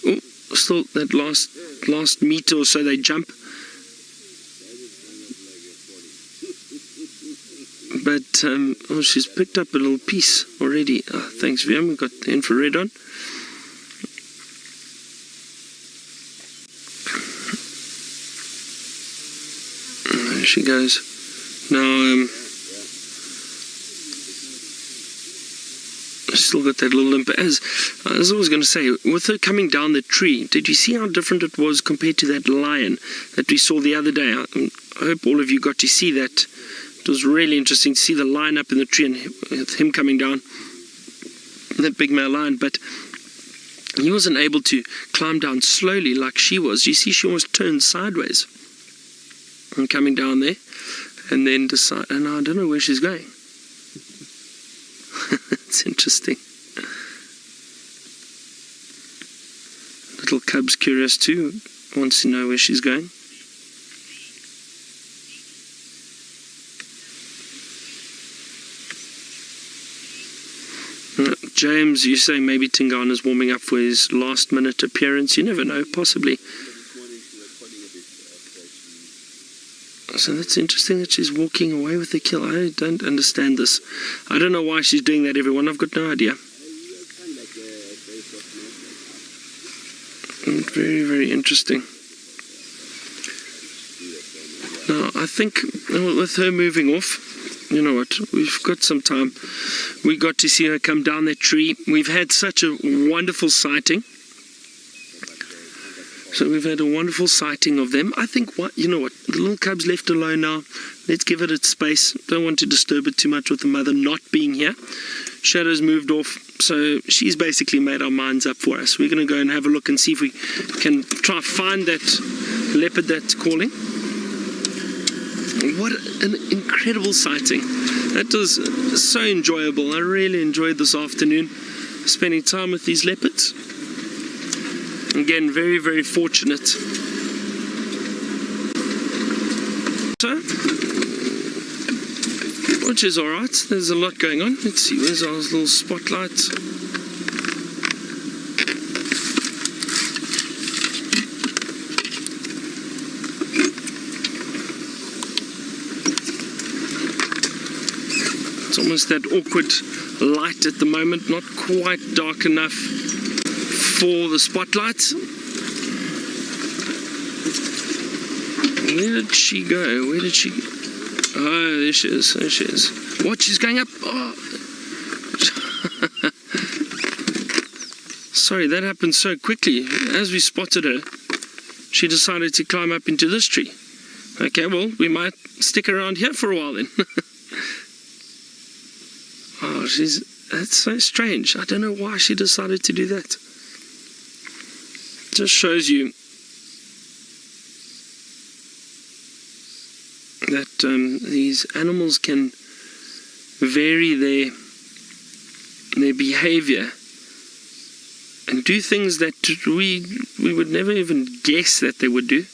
Oh, still that last meter or so they jump. But oh, she's picked up a little piece already. Oh, thanks, Viam. We've got the infrared on. There she goes. Now, still got that little limp. As I was always going to say, with her coming down the tree, did you see how different it was compared to that lion that we saw the other day? I hope all of you got to see that. It was really interesting to see the lion up in the tree and him coming down, that big male lion, but he wasn't able to climb down slowly like she was. You see, she almost turned sideways and coming down there, and then decide, and I don't know where she's going. It's interesting. Little cub's curious too, wants to know where she's going. James, you say maybe Tingana's warming up for his last minute appearance. You never know, possibly. So that's interesting that she's walking away with the kill. I don't understand this. I don't know why she's doing that, everyone. I've got no idea. Very, very interesting. Now, I think with her moving off, you know what, we've got some time. We got to see her come down that tree. We've had such a wonderful sighting. So we've had a wonderful sighting of them. I think, you know what, the little cub's left alone now. Let's give it its space. Don't want to disturb it too much with the mother not being here. Shadow's moved off, so she's basically made our minds up for us. We're going to go and have a look and see if we can try find that leopard that's calling. What an incredible sighting. That was so enjoyable. I really enjoyed this afternoon spending time with these leopards. Again, very, very fortunate. So, which is alright. There's a lot going on. Let's see, where's our little spotlight? It's almost that awkward light at the moment, not quite dark enough for the spotlight. Where did she go? Where did she... Oh, there she is. There she is. What? She's going up. Oh. Sorry, that happened so quickly. As we spotted her, she decided to climb up into this tree. Okay, well, we might stick around here for a while then. Oh, that's so strange. I don't know why she decided to do that. Just shows you that these animals can vary their behavior and do things that we would never even guess that they would do.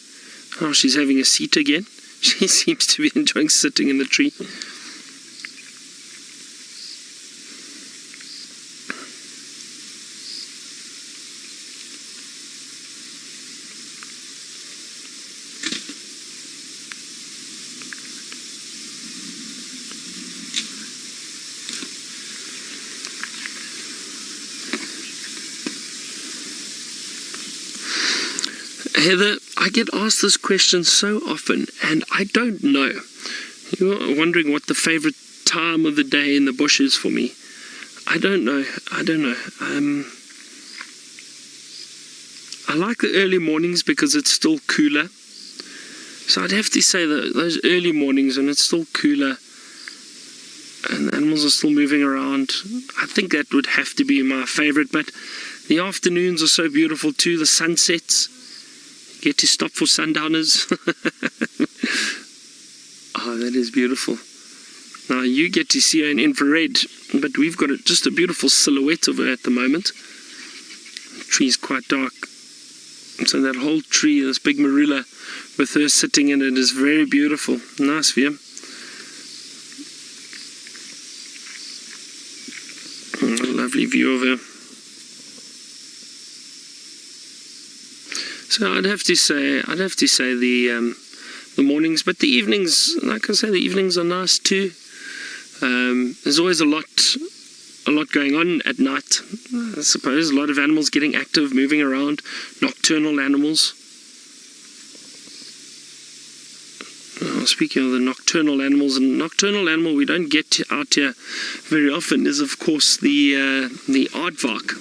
Oh, she's having a seat again. She seems to be enjoying sitting in the tree. Heather, I get asked this question so often, and I don't know. You're wondering what the favorite time of the day in the bush is for me. I don't know. I like the early mornings because it's still cooler. So I'd have to say that those early mornings when it's still cooler and the animals are still moving around, I think that would have to be my favorite. But the afternoons are so beautiful too, the sunsets. Get to stop for sundowners. Oh, that is beautiful. Now you get to see her in infrared, but we've got just a beautiful silhouette of her at the moment. The tree's quite dark. So that whole tree, this big marula with her sitting in it, is very beautiful. Nice view. A lovely view of her. So I'd have to say the mornings, but the evenings, like I say, the evenings are nice too. There's always a lot going on at night. I suppose a lot of animals getting active, moving around, nocturnal animals. Speaking of the nocturnal animals, and nocturnal animal we don't get out here very often is, of course, the aardvark.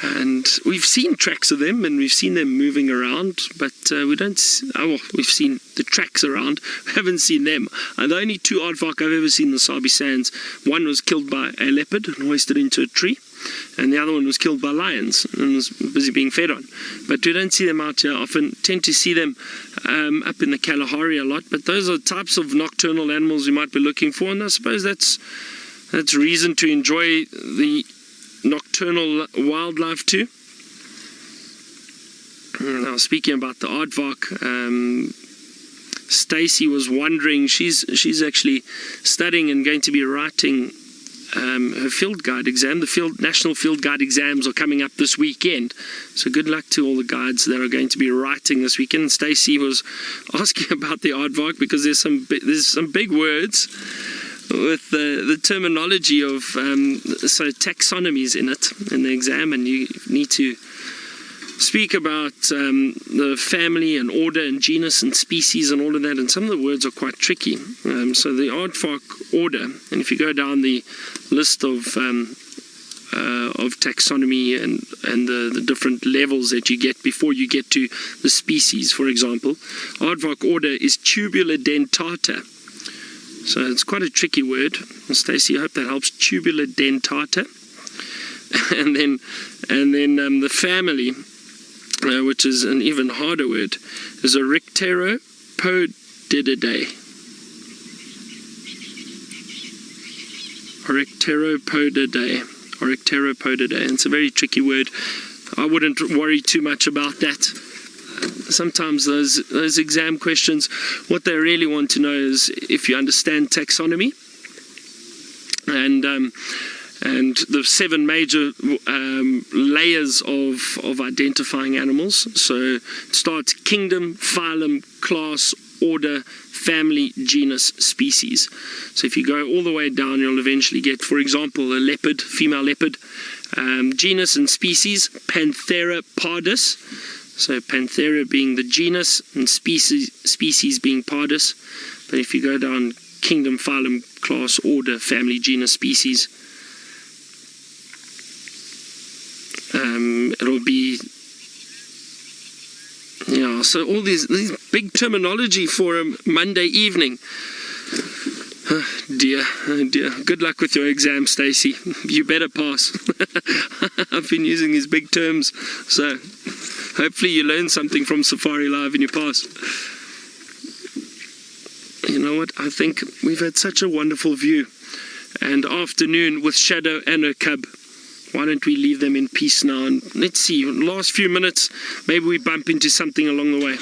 And we've seen tracks of them, and we've seen them moving around, but we don't. We've seen the tracks around. We haven't seen them. The only two aardvark I've ever seen in the Sabi Sands. One was killed by a leopard and hoisted into a tree, and the other one was killed by lions and was busy being fed on. But we don't see them out here often. Tend to see them up in the Kalahari a lot. But those are types of nocturnal animals we might be looking for, and I suppose that's reason to enjoy the nocturnal wildlife too. Now, speaking about the aardvark, Stacy was wondering, she's actually studying and going to be writing her field guide exam. The national field guide exams are coming up this weekend, so good luck to all the guides that are going to be writing this weekend. Stacy was asking about the aardvark because there's some big words with the terminology of taxonomies in the exam, and you need to speak about the family and order and genus and species and all of that, and some of the words are quite tricky. So the aardvark order, and if you go down the list of taxonomy and the different levels that you get before you get to the species, for example, aardvark order is tubular dentata. So it's quite a tricky word. Stacey, I hope that helps. Tubular dentata. and then the family, which is an even harder word, is Orycteropodidae. Orycteropodidae. It's a very tricky word. I wouldn't worry too much about that. Sometimes those exam questions, what they really want to know is if you understand taxonomy and the 7 major layers of identifying animals. So it starts kingdom, phylum, class, order, family, genus, species. So if you go all the way down, you'll eventually get, for example, a leopard, female leopard, genus and species, Panthera pardus. So Panthera being the genus and species being pardus. But if you go down kingdom, phylum, class, order, family, genus, species, it'll be, so all these big terminology for a Monday evening. Oh dear. Good luck with your exam, Stacey. You better pass. I've been using these big terms, so hopefully you learn something from Safari Live and you pass. You know what? I think we've had such a wonderful view and afternoon with Shadow and her cub. Why don't we leave them in peace now? And let's see, last few minutes, maybe we bump into something along the way.